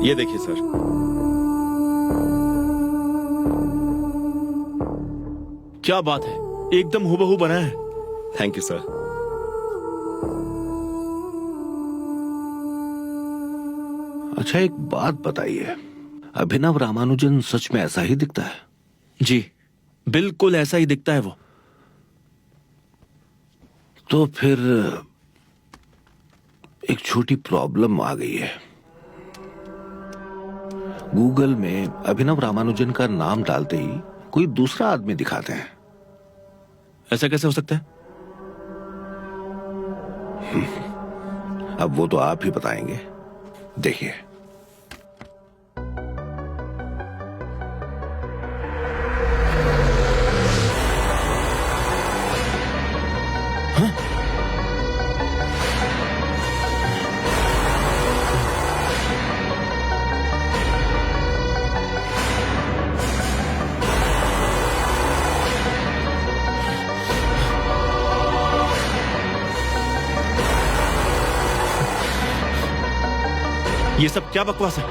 ये देखिए सर। क्या बात है, एकदम हूबहू बना है। Thank you sir. अच्छा, एक बात बताइए, अभिनव रामानुजन सच में ऐसा ही दिखता है? जी, बिल्कुल ऐसा ही दिखता है वो। तो फिर एक छोटी प्रॉब्लम आ गई है। गूगल में अभिनव रामानुजन का नाम डालते ही कोई दूसरा आदमी दिखाते हैं। ऐसा कैसे हो सकता है? अब वो तो आप ही बताएंगे। देखिए, ये सब क्या बकवास है?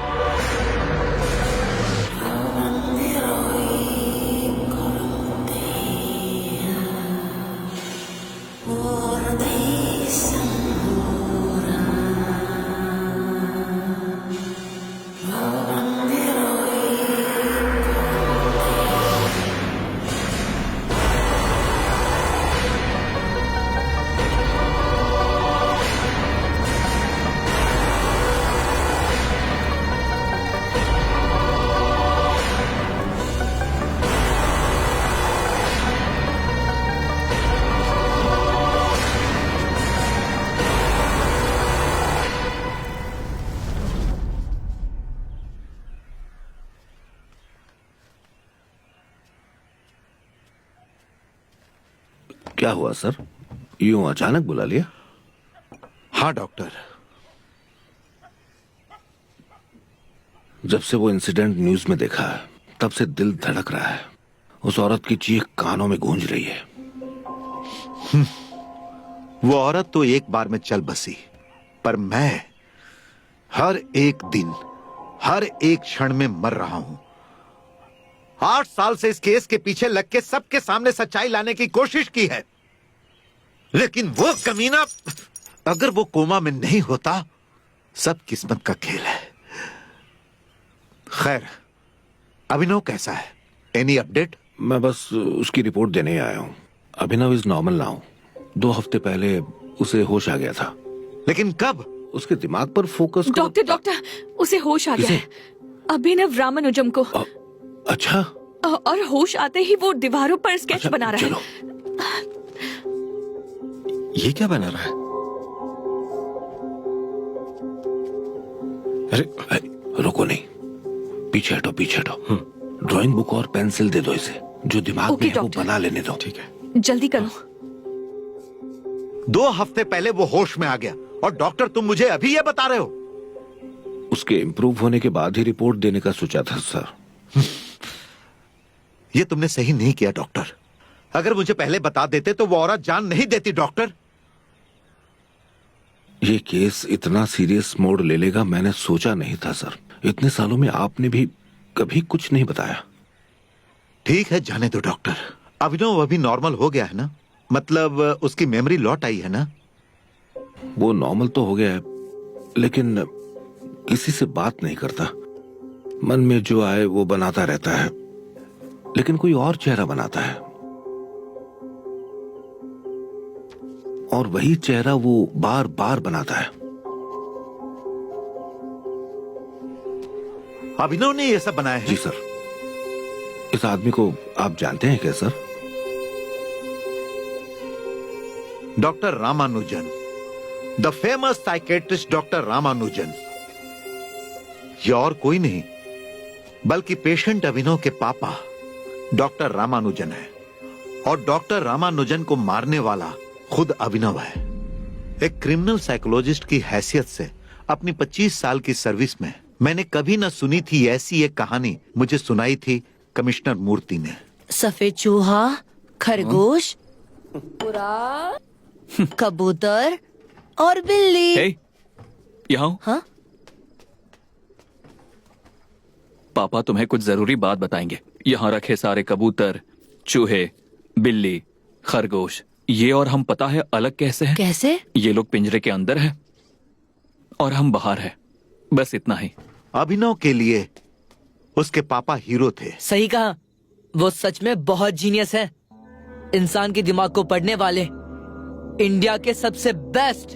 क्या हुआ सर, यूं अचानक बुला लिया? हाँ डॉक्टर, जब से वो इंसिडेंट न्यूज में देखा तब से दिल धड़क रहा है। उस औरत की चीख कानों में गूंज रही है। वो औरत तो एक बार में चल बसी, पर मैं हर एक दिन, हर एक क्षण में मर रहा हूं। 8 साल से इस केस के पीछे लग के सबके सामने सच्चाई लाने की कोशिश की है, लेकिन वो कमीना अगर वो कोमा में नहीं होता, सब किस्मत का खेल है। खैर, अभिनव कैसा है? Any update? मैं बस उसकी रिपोर्ट देने आया हूँ। अभिनव इज नॉर्मल नाउ। 2 हफ्ते पहले उसे होश आ गया था। लेकिन कब? उसके दिमाग पर फोकस डॉक्टर उसे होश आ गया है। अभिनव रामानुजम को। अच्छा। और होश आते ही वो दीवारों पर स्केच बना रहा है। ये क्या बना रहा है? अरे रुको नहीं, पीछे हटो पीछे हटो। ड्राइंग बुक और पेंसिल दे दो इसे, जो दिमाग में है वो बना लेने दो। ठीक है, जल्दी करो। 2 हफ्ते पहले वो होश में आ गया और डॉक्टर तुम मुझे अभी ये बता रहे हो? उसके इम्प्रूव होने के बाद ही रिपोर्ट देने का सोचा था सर। ये तुमने सही नहीं किया डॉक्टर। अगर मुझे पहले बता देते तो वो औरत जान नहीं देती डॉक्टर। ये केस इतना सीरियस मोड़ ले लेगा मैंने सोचा नहीं था सर। इतने सालों में आपने भी कभी कुछ नहीं बताया। ठीक है, जाने दो डॉक्टर। अभिनव अभी नॉर्मल हो गया है ना? मतलब उसकी मेमोरी लौट आई है ना? वो नॉर्मल तो हो गया है, लेकिन किसी से बात नहीं करता। मन में जो आए वो बनाता रहता है, लेकिन कोई और चेहरा बनाता है और वही चेहरा वो बार बार बनाता है। अभिनव ने ये सब बनाया है? जी सर। इस आदमी को आप जानते हैं क्या sir? Doctor Ramanujan, the famous psychiatrist doctor Ramanujan. ये और कोई नहीं बल्कि पेशेंट अभिनव के पापा डॉक्टर रामानुजन है। और डॉक्टर रामानुजन को मारने वाला खुद अभिनव है। एक क्रिमिनल साइकोलॉजिस्ट की हैसियत से अपनी 25 साल की सर्विस में मैंने कभी न सुनी थी ऐसी एक कहानी। मुझे सुनाई थी कमिश्नर मूर्ति ने। सफेद चूहा, खरगोश, कबूतर और बिल्ली। हे, यहाँ हाँ? पापा तुम्हें कुछ जरूरी बात बताएंगे। यहाँ रखे सारे कबूतर, चूहे, बिल्ली, खरगोश, ये और हम पता है अलग कैसे हैं? कैसे? ये लोग पिंजरे के अंदर हैं और हम बाहर हैं। बस इतना ही। अभिनव के लिए उसके पापा हीरो थे। सही कहा, वो सच में बहुत जीनियस है। इंसान के दिमाग को पढ़ने वाले इंडिया के सबसे बेस्ट,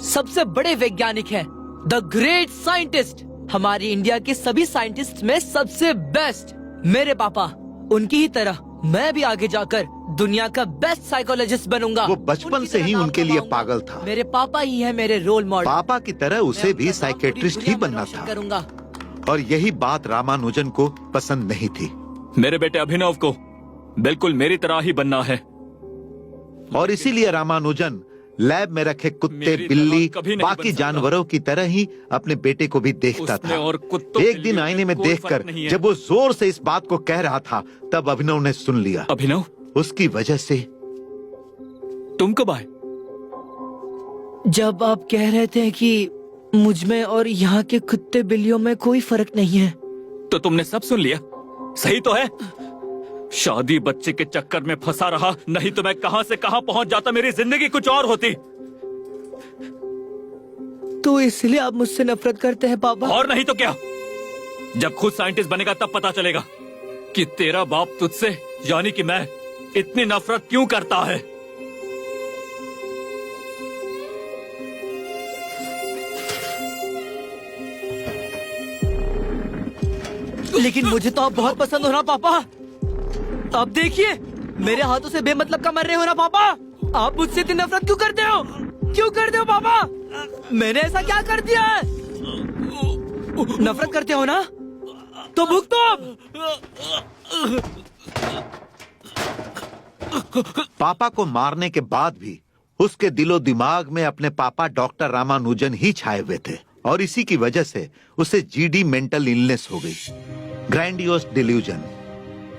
सबसे बड़े वैज्ञानिक हैं। The great scientist. हमारी इंडिया के सभी साइंटिस्ट में सबसे बेस्ट मेरे पापा। उनकी ही तरह मैं भी आगे जाकर दुनिया का बेस्ट साइकोलॉजिस्ट बनूंगा। वो बचपन से ही उनके लिए पागल था। मेरे पापा ही है मेरे रोल मॉडल। पापा की तरह उसे भी साइकेट्रिस्ट ही बनना था करूंगा। और यही बात रामानुजन को पसंद नहीं थी। मेरे बेटे अभिनव को बिल्कुल मेरी तरह ही बनना है। और इसीलिए रामानुजन लैब में रखे कुत्ते, बिल्ली, बाकी जानवरों की तरह ही अपने बेटे को भी देखता था। एक दिन आईने में देखकर जब वो जोर से इस बात को कह रहा था, तब अभिनव ने सुन लिया। अभिनव? उसकी वजह से। तुम कब आए? जब आप कह रहे थे कि मुझ में और यहाँ के कुत्ते बिल्लियों में कोई फर्क नहीं है। तो तुमने सब सुन लिया? सही तो है? शादी बच्चे के चक्कर में फंसा रहा, नहीं तो मैं कहां से कहां पहुंच जाता। मेरी जिंदगी कुछ और होती। तो इसलिए आप मुझसे नफरत करते हैं पापा? और नहीं तो क्या। जब खुद साइंटिस्ट बनेगा तब पता चलेगा कि तेरा बाप तुझसे, यानी कि मैं, इतनी नफरत क्यों करता है। लेकिन मुझे तो आप बहुत पसंद हो ना पापा। अब देखिए, मेरे हाथों से बेमतलब का मर रहे हो ना पापा। आप मुझसे इतनी नफरत क्यों करते हो? क्यों करते हो पापा? मैंने ऐसा क्या कर दिया है? नफरत करते हो ना, तो भुगतो अब। पापा को मारने के बाद भी उसके दिलो दिमाग में अपने पापा डॉक्टर रामानुजन ही छाए हुए थे। और इसी की वजह से उसे जीडी मेंटल इलनेस हो गई, ग्रैंडियोस डिल्यूजन।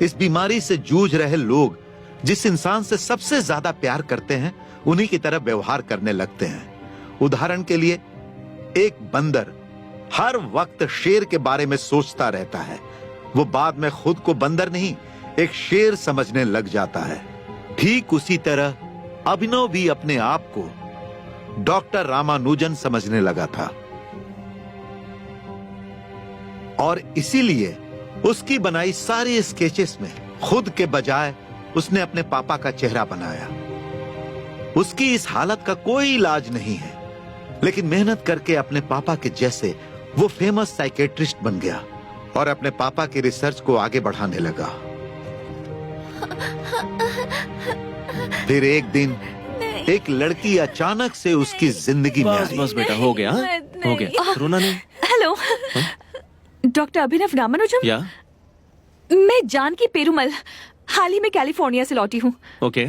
इस बीमारी से जूझ रहे लोग जिस इंसान से सबसे ज्यादा प्यार करते हैं उन्हीं की तरह व्यवहार करने लगते हैं। उदाहरण के लिए, एक बंदर हर वक्त शेर के बारे में सोचता रहता है वो बाद में खुद को बंदर नहीं एक शेर समझने लग जाता है। ठीक उसी तरह अभिनव भी अपने आप को डॉक्टर रामानुजन समझने लगा था और इसीलिए उसकी बनाई सारी स्केचेस में खुद के बजाय उसने अपने पापा का चेहरा बनाया। उसकी इस हालत का कोई इलाज नहीं है, लेकिन मेहनत करके अपने पापा के जैसे वो फेमस साइकेट्रिस्ट बन गया और अपने पापा की रिसर्च को आगे बढ़ाने लगा। फिर एक दिन एक लड़की अचानक से उसकी जिंदगी में आई। बस बेटा हो गया, हो गया, रोना नहीं। हेलो डॉक्टर अभिनव रामानुजम। या मैं जानकी पेरुमल हाल ही में कैलिफोर्निया से लौटी हूँ। ओके।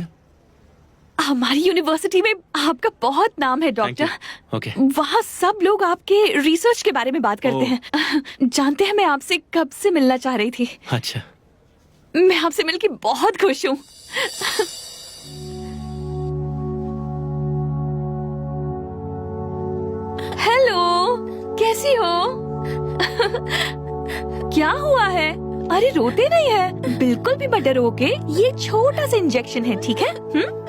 हमारी यूनिवर्सिटी में आपका बहुत नाम है डॉक्टर। ओके। वहाँ सब लोग आपके रिसर्च के बारे में बात करते हैं। जानते हैं मैं आपसे कब से मिलना चाह रही थी। अच्छा। मैं आपसे मिलके बहुत खुश हूँ। हेलो कैसी हो? क्या हुआ है? अरे रोते नहीं है, बिल्कुल भी मत डरो। ओके, ये छोटा सा इंजेक्शन है, ठीक है?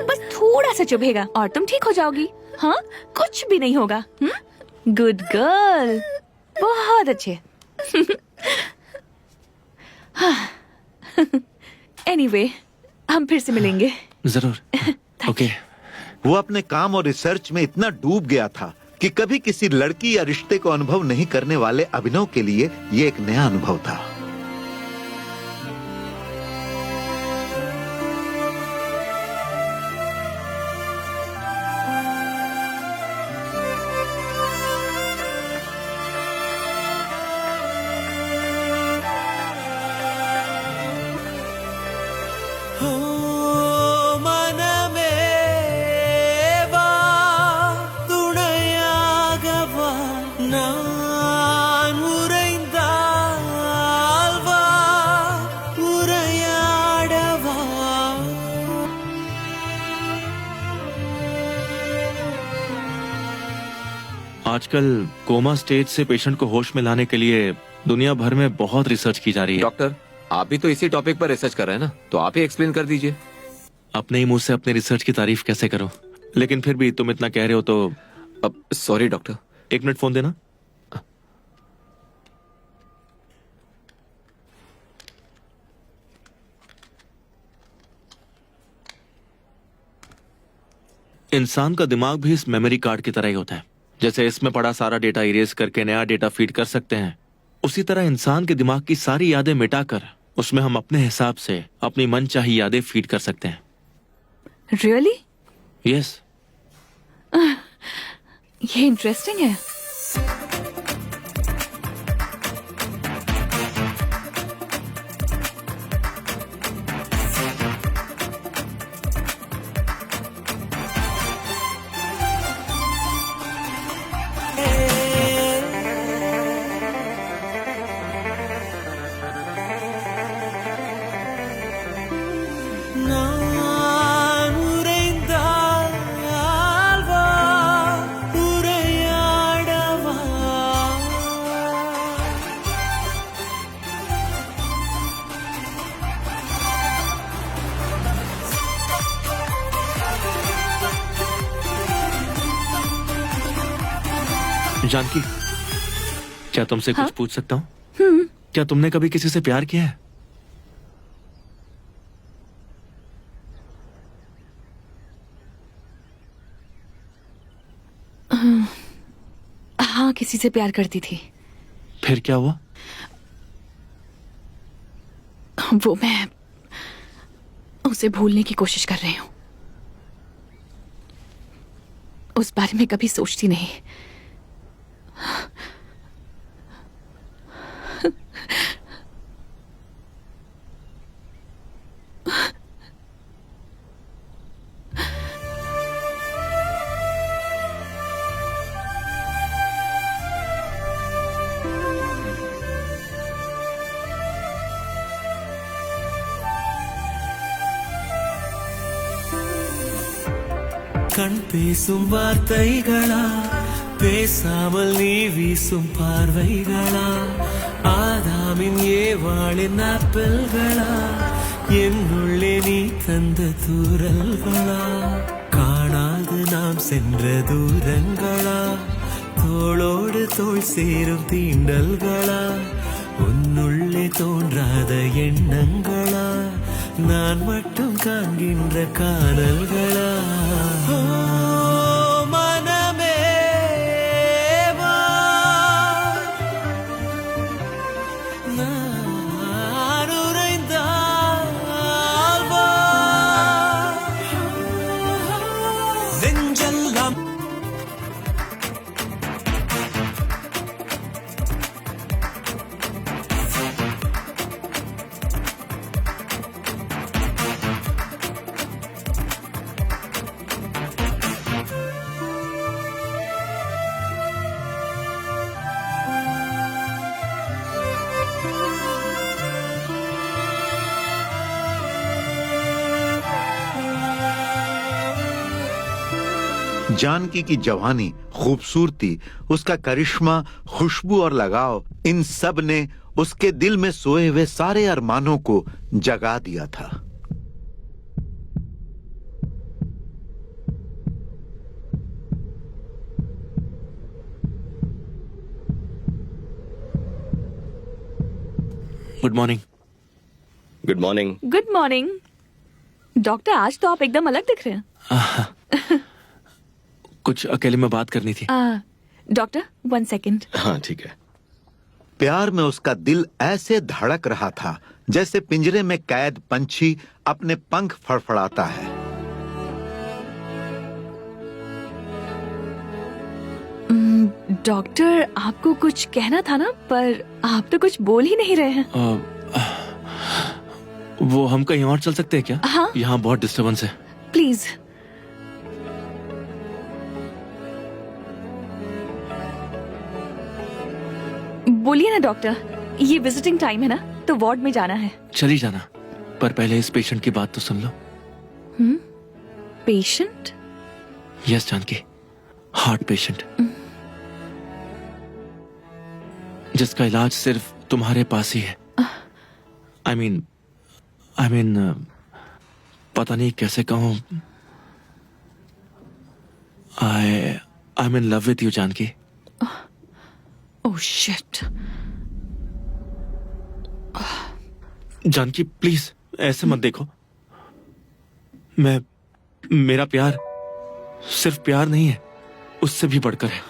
बस थोड़ा सा चुभेगा और तुम ठीक हो जाओगी। हाँ, कुछ भी नहीं होगा। गुड गर्ल, बहुत अच्छे। एनीवे, हम फिर से मिलेंगे। जरूर। ओके। वो अपने काम और रिसर्च में इतना डूब गया था कि कभी किसी लड़की या रिश्ते को अनुभव नहीं करने वाले अभिनव के लिए ये एक नया अनुभव था। आजकल कोमा स्टेज से पेशेंट को होश में लाने के लिए दुनिया भर में बहुत रिसर्च की जा रही है। डॉक्टर, आप भी तो इसी टॉपिक पर रिसर्च कर रहे हैं ना, तो आप ही एक्सप्लेन कर दीजिए। अपने ही मुंह से अपने रिसर्च की तारीफ कैसे करो, लेकिन फिर भी तुम इतना कह रहे हो तो। अब सॉरी डॉक्टर, 1 मिनट फोन देना। इंसान का दिमाग भी इस मेमोरी कार्ड की तरह ही होता है। जैसे इसमें पड़ा सारा डेटा इरेज करके नया डेटा फीड कर सकते हैं, उसी तरह इंसान के दिमाग की सारी यादें मिटाकर उसमें हम अपने हिसाब से अपनी मनचाही यादें फीड कर सकते हैं। रियली? यस। ये इंटरेस्टिंग है। जानकी, क्या तुमसे हाँ? कुछ पूछ सकता हूँ? क्या तुमने कभी किसी से प्यार किया है? हाँ, किसी से प्यार करती थी। फिर क्या हुआ? वो मैं उसे भूलने की कोशिश कर रही हूँ। उस बारे में कभी सोचती नहीं। கண் பேசும் வார்த்தைகளா, பேசாமல் நீ வீசும் பார்வைகளா, ஆதா மாமின் ஏவாளின் ஆப்பிள்களா என்னுள்ளே நீ தந்த தூரல்களா காணாது நாம் சென்ற தூரங்களா தோளோடு தோள் சேரும் தீண்டல்களா உன்னுள்ளே தோன்றாத எண்ணங்களா நான் மட்டும் காண்கின்ற காணல்களா மனமே வா நான் உறைந்தால் வா நெஞ்செல்லாம் जानकी की जवानी, खूबसूरती, उसका करिश्मा, खुशबू और लगाव, इन सब ने उसके दिल में सोए हुए सारे अरमानों को जगा दिया था। Good morning. Good morning. Good morning. Doctor, आज तो आप एकदम अलग दिख रहे हैं। कुछ अकेले में बात करनी थी। Doctor, 1 second. हाँ ठीक है। प्यार में उसका दिल ऐसे धड़क रहा था जैसे पिंजरे में कैद पंछी अपने पंख फड़फड़ाता है। डॉक्टर, आपको कुछ कहना था ना, पर आप तो कुछ बोल ही नहीं रहे हैं। वो हम कहीं और चल सकते हैं क्या? हाँ। यहाँ बहुत डिस्टर्बेंस है। प्लीज। बोलिए ना डॉक्टर, ये विजिटिंग टाइम है ना, तो वार्ड में जाना है। चली जाना, पर पहले इस पेशेंट की बात तो सुन लो। Patient? Yes Janaki, heart patient, जिसका इलाज सिर्फ तुम्हारे पास ही है। आई मीन पता नहीं कैसे कहूं। I am in love with you Janaki. Oh shit. Janaki please ऐसे मत देखो। मेरा प्यार सिर्फ प्यार नहीं है, उससे भी बढ़कर है।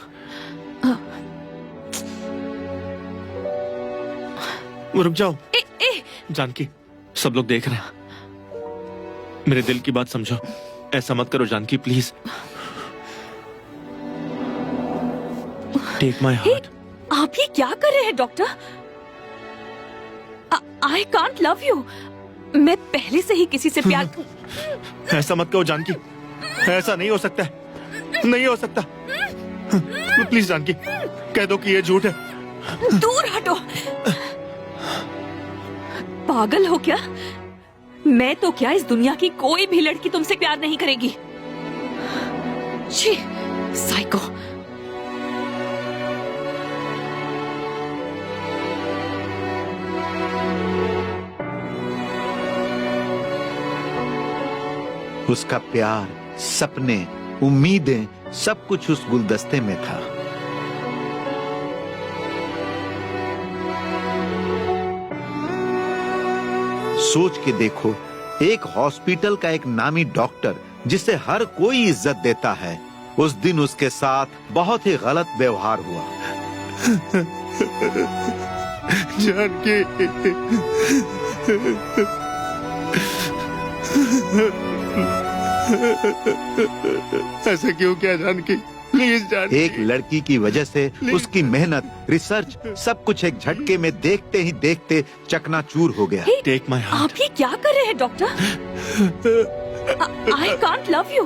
रुक जाओ। जानकी, सब लोग देख रहे हैं। मेरे दिल की बात समझो। ऐसा मत करो Janaki, please. Take my heart. आप ये क्या कर रहे हैं doctor? I can't love you. मैं पहले से ही किसी से प्यार। ऐसा मत कहो जानकी, ऐसा नहीं हो सकता है, नहीं हो सकता। प्लीज जानकी, कह दो कि ये झूठ है। दूर हटो। पागल हो क्या? मैं तो क्या, इस दुनिया की कोई भी लड़की तुमसे प्यार नहीं करेगी। छी, साइको। उसका प्यार, सपने, उम्मीदें, सब कुछ उस गुलदस्ते में था। सोच के देखो, एक हॉस्पिटल का एक नामी डॉक्टर जिसे हर कोई इज्जत देता है, उस दिन उसके साथ बहुत ही गलत व्यवहार हुआ। जानकी, ऐसा क्यों किया जानकी? प्लीज जानकी। एक लड़की की वजह से उसकी मेहनत, रिसर्च, सब कुछ एक झटके में देखते ही देखते चकनाचूर हो गया। Take my heart. आप ये क्या कर रहे हैं doctor? I can't love you.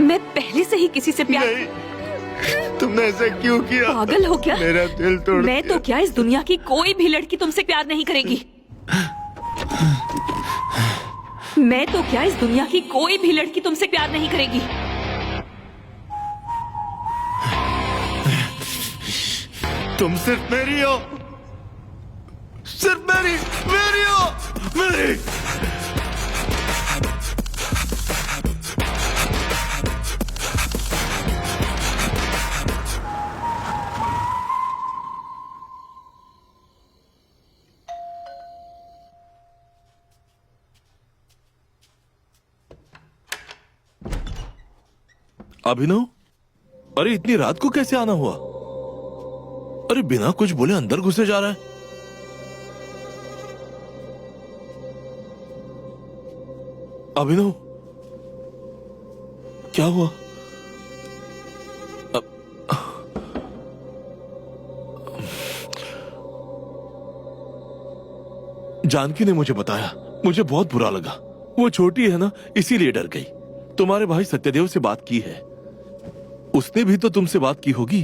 मैं पहले से ही किसी से प्यार। तुमने ऐसा क्यों किया? पागल हो क्या? मेरा दिल तोड़ मैं तो क्या, इस दुनिया की कोई भी लड़की तुमसे प्यार नहीं करेगी। मैं तो क्या, इस दुनिया की कोई भी लड़की तुमसे प्यार नहीं करेगी। तुम सिर्फ मेरी हो, सिर्फ मेरी हो, मेरी। अभिनव, अरे इतनी रात को कैसे आना हुआ? अरे बिना कुछ बोले अंदर घुसे जा रहा है। अभिनव, क्या हुआ? जानकी ने मुझे बताया, मुझे बहुत बुरा लगा। वो छोटी है ना, इसीलिए डर गई। तुम्हारे भाई सत्यदेव से बात की है, उसने भी तो तुमसे बात की होगी।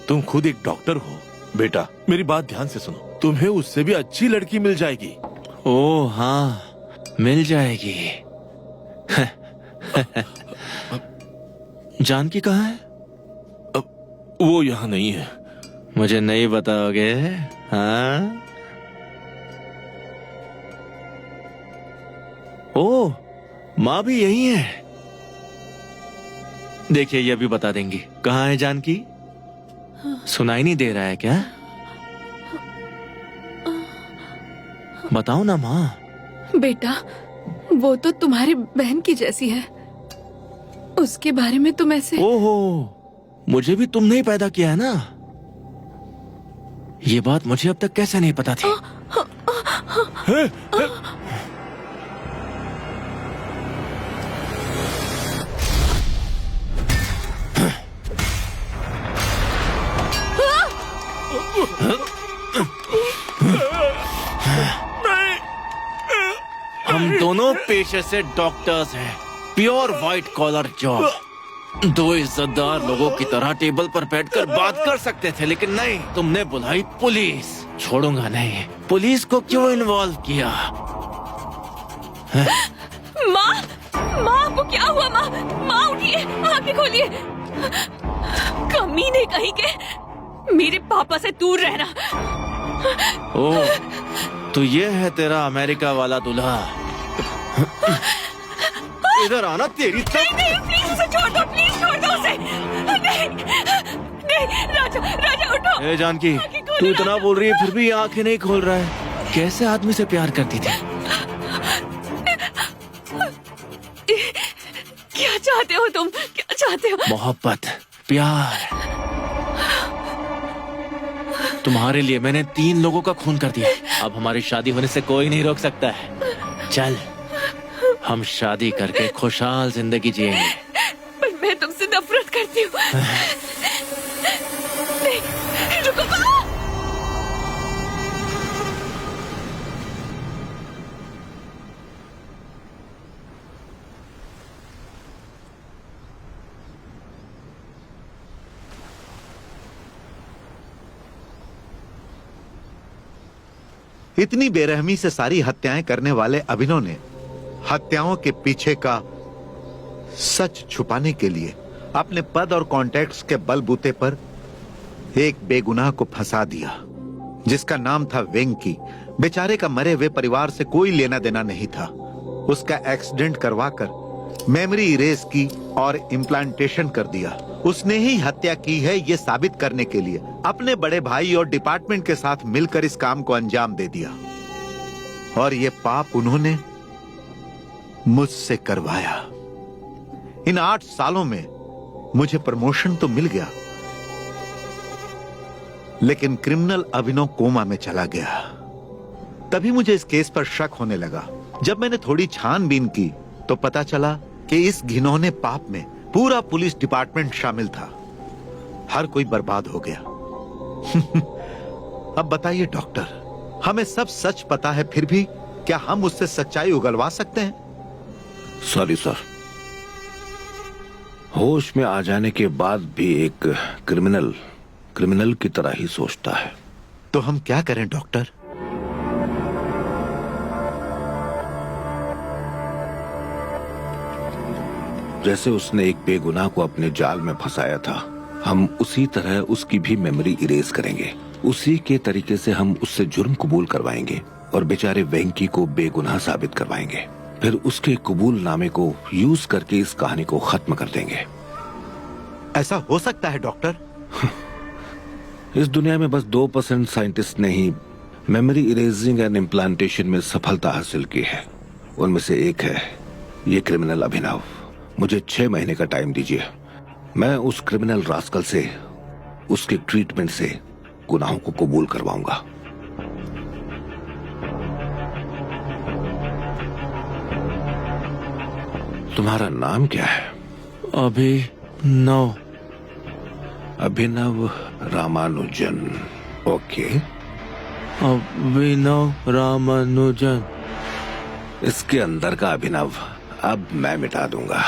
तुम खुद एक डॉक्टर हो बेटा, मेरी बात ध्यान से सुनो, तुम्हें उससे भी अच्छी लड़की मिल जाएगी। ओ हाँ, मिल जाएगी। जानकी कहाँ है? वो यहाँ नहीं है। मुझे नहीं बताओगे? हाँ? ओ, माँ भी यही है। देखिए, ये भी बता देंगी। कहाँ है जानकी? सुनाई नहीं दे रहा है क्या? बताओ ना माँ। बेटा, वो तो तुम्हारी बहन की जैसी है, उसके बारे में तुम ऐसे। ओहो, मुझे भी तुमने ही पैदा किया है ना? ये बात मुझे अब तक कैसे नहीं पता थी? हम दोनों पेशे से डॉक्टर्स हैं, प्योर व्हाइट कॉलर जॉब। दो इज्जतदार लोगों की तरह टेबल पर बैठकर बात कर सकते थे, लेकिन नहीं, तुमने बुलाई पुलिस। छोड़ूंगा नहीं। पुलिस को क्यों इन्वॉल्व किया? माँ, माँ आपको क्या हुआ? माँ, माँ उठिए, आंखें खोलिए। कमीने कहीं के, मेरे पापा से दूर रहना। ओ, तो ये है तेरा अमेरिका वाला दूल्हा। इधर आना तेरी। नहीं, नहीं, प्लीज उसे छोड़ दो, प्लीज छोड़ दो उसे। नहीं, नहीं, राजा, राजा उठो। ए जानकी, तू इतना बोल रही है फिर भी ये आंखें नहीं खोल रहा है। कैसे आदमी से प्यार करती थी? क्या चाहते हो तुम? क्या चाहते हो? मोहब्बत, प्यार। तुम्हारे लिए मैंने 3 लोगों का खून कर दिया। अब हमारी शादी होने से कोई नहीं रोक सकता है। चल, हम शादी करके खुशहाल जिंदगी जिएंगे। पर मैं तुमसे नफरत करती हूँ। नहीं, रुको। इतनी बेरहमी से सारी हत्याएं करने वाले अभिनव ने हत्याओं के पीछे का सच छुपाने के लिए अपने पद और कॉन्टैक्ट्स के बलबूते पर एक बेगुनाह को फंसा दिया, जिसका नाम था वेंकी। बेचारे का मरे हुए परिवार से कोई लेना देना नहीं था। उसका एक्सीडेंट करवाकर मेमोरी इरेज की और इम्प्लांटेशन कर दिया। उसने ही हत्या की है ये साबित करने के लिए अपने बड़े भाई और डिपार्टमेंट के साथ मिलकर इस काम को अंजाम दे दिया। और ये पाप उन्होंने मुझसे करवाया। इन 8 सालों में मुझे प्रमोशन तो मिल गया, लेकिन क्रिमिनल अभिनव कोमा में चला गया। तभी मुझे इस केस पर शक होने लगा। जब मैंने थोड़ी छानबीन की तो पता चला कि इस घिनौने पाप में पूरा पुलिस डिपार्टमेंट शामिल था। हर कोई बर्बाद हो गया। अब बताइए डॉक्टर, हमें सब सच पता है, फिर भी क्या हम उससे सच्चाई उगलवा सकते हैं? सॉरी सर, होश में आ जाने के बाद भी एक क्रिमिनल की तरह ही सोचता है। तो हम क्या करें डॉक्टर? जैसे उसने एक बेगुनाह को अपने जाल में फंसाया था, हम उसी तरह उसकी भी मेमोरी इरेज करेंगे। उसी के तरीके से हम उससे जुर्म कबूल करवाएंगे और बेचारे वेंकी को बेगुनाह साबित करवाएंगे। फिर उसके कबूल नामे को यूज करके इस कहानी को खत्म कर देंगे। ऐसा हो सकता है डॉक्टर? इस दुनिया में बस 2% साइंटिस्ट ने ही मेमोरी इरेजिंग एंड इम्प्लांटेशन में सफलता हासिल की है। उनमें से एक है ये क्रिमिनल अभिनव। मुझे 6 महीने का टाइम दीजिए। मैं उस क्रिमिनल रास्कल से उसके ट्रीटमेंट से गुनाहों को कबूल करवाऊंगा। तुम्हारा नाम क्या है? अभिनव। अभिनव रामानुजन। ओके। अभिनव रामानुजन। इसके अंदर का अभिनव अब मैं मिटा दूंगा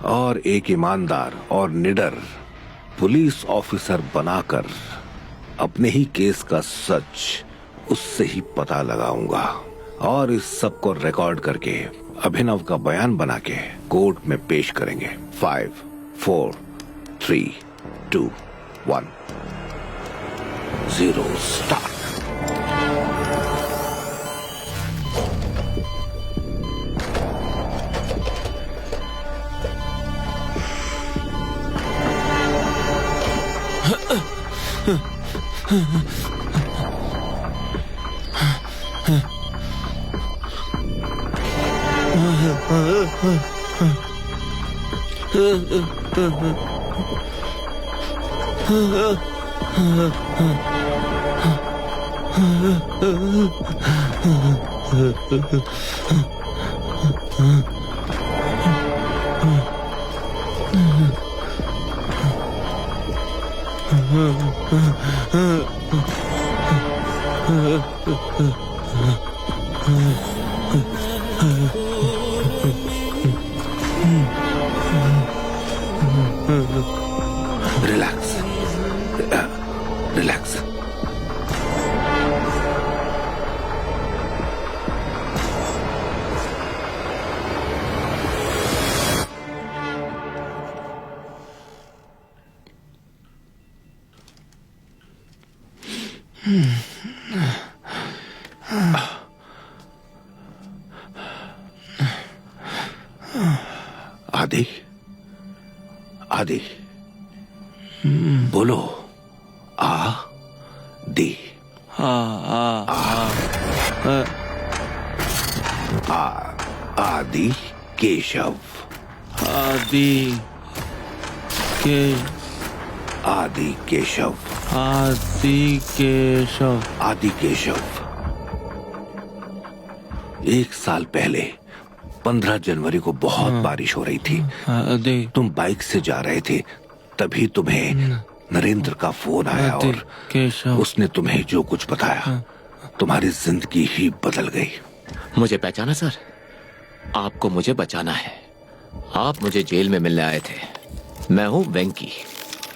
और एक ईमानदार और निडर पुलिस ऑफिसर बनाकर अपने ही केस का सच उससे ही पता लगाऊंगा और इस सब को रिकॉर्ड करके अभिनव का बयान बना के कोर्ट में पेश करेंगे। 5, 4, 3, 2, 1, 0 स्टार्ट। Relax, relax. आदि, आदि, बोलो। आदि, आदि केशव। आदि के आदि केशव। आदि केशव। आदि केशव। 1 साल पहले 15 जनवरी को बहुत बारिश हो रही थी। तुम बाइक से जा रहे थे, तभी तुम्हें नरेंद्र का फोन आया और उसने तुम्हें जो कुछ बताया, तुम्हारी जिंदगी ही बदल गई। मुझे पहचाना सर? आपको मुझे बचाना है। आप मुझे जेल में मिलने आए थे। मैं हूँ वेंकी।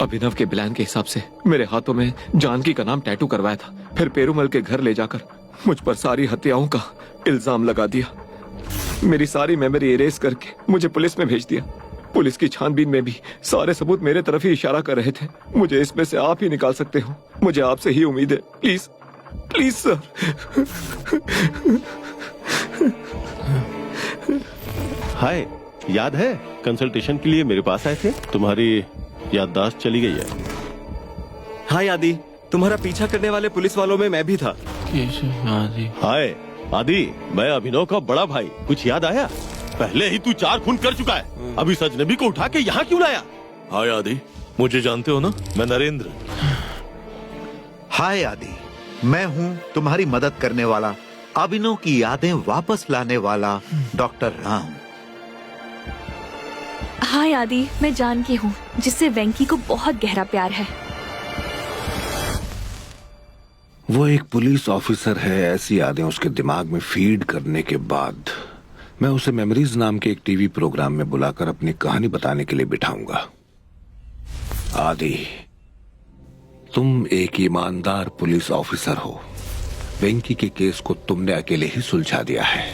अभिनव के प्लान के हिसाब से मेरे हाथों में जानकी का नाम टैटू करवाया था, फिर पेरूमल के घर ले जाकर मुझ पर सारी हत्याओं का इल्जाम लगा दिया। मेरी सारी मेमोरी इरेज करके मुझे पुलिस में भेज दिया। पुलिस की छानबीन में भी सारे सबूत मेरे तरफ ही इशारा कर रहे थे। मुझे इसमें से आप ही निकाल सकते हो। मुझे आपसे ही उम्मीद है। Please, please sir. हाय, याद है कंसल्टेशन के लिए मेरे पास आए थे? तुम्हारी याददाश्त चली गई है। हाय आदि, तुम्हारा पीछा करने वाले पुलिस वालों में मैं भी था। हाय आदि, मैं अभिनव का बड़ा भाई। कुछ याद आया? पहले ही तू 4 खून कर चुका है। अभी सजनबी को उठा के यहाँ क्यों लाया? हाय आदि, मुझे जानते हो ना? मैं नरेंद्र। हाय आदि, मैं हूँ तुम्हारी मदद करने वाला, अभिनव की यादें वापस लाने वाला डॉक्टर राम। हाय आदि, मैं जानकी हूँ, जिससे वेंकी को बहुत गहरा प्यार है। वो एक पुलिस ऑफिसर है। ऐसी यादें उसके दिमाग में फीड करने के बाद मैं उसे मेमोरीज नाम के एक टीवी प्रोग्राम में बुलाकर अपनी कहानी बताने के लिए बिठाऊंगा। आदि, तुम एक ईमानदार पुलिस ऑफिसर हो। वेंकी के केस को तुमने अकेले ही सुलझा दिया है,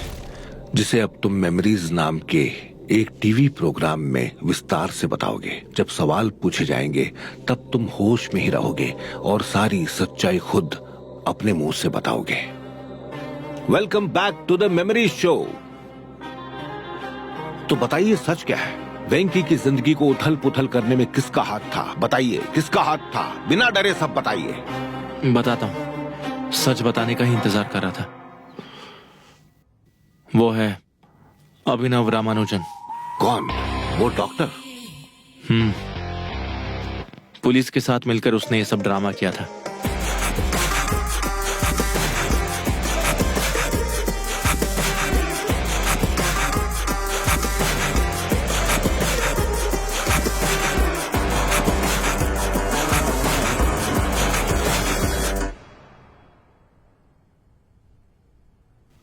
जिसे अब तुम मेमोरीज नाम के एक टीवी प्रोग्राम में विस्तार से बताओगे। जब सवाल पूछे जाएंगे तब तुम होश में ही रहोगे और सारी सच्चाई खुद अपने मुंह से बताओगे। Welcome back to the memory show. तो बताइए सच क्या है? वेंकी की जिंदगी को उथल पुथल करने में किसका हाथ था? बताइए किसका हाथ था? बिना डरे सब बताइए। बताता हूँ, सच बताने का ही इंतजार कर रहा था। वो है अभिनव रामानुजन। कौन? वो डॉक्टर? पुलिस के साथ मिलकर उसने ये सब ड्रामा किया था।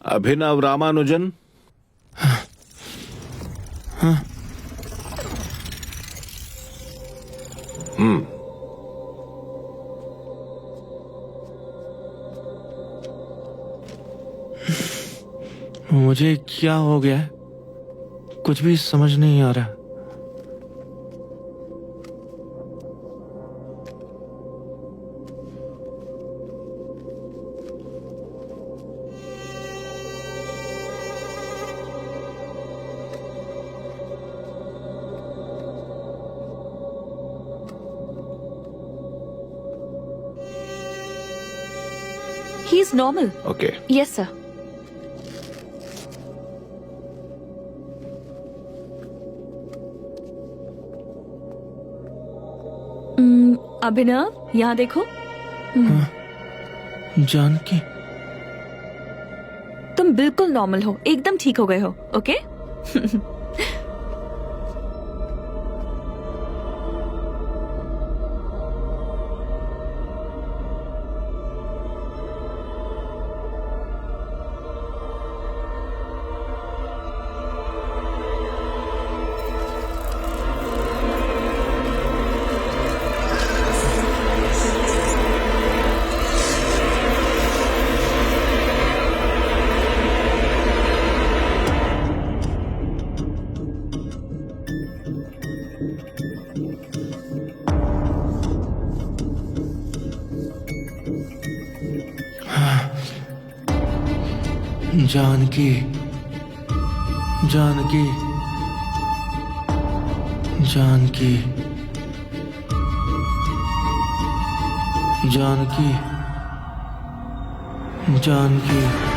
अभिनव रामानुजन? मुझे क्या हो गया है? कुछ भी समझ नहीं आ रहा। He is normal. Okay. Yes, sir. अभिनव, यहाँ देखो। जानकी, तुम बिल्कुल नॉर्मल हो, एकदम ठीक हो गए हो। ओके? जानकी, जानकी, जानकी, जानकी, जानकी।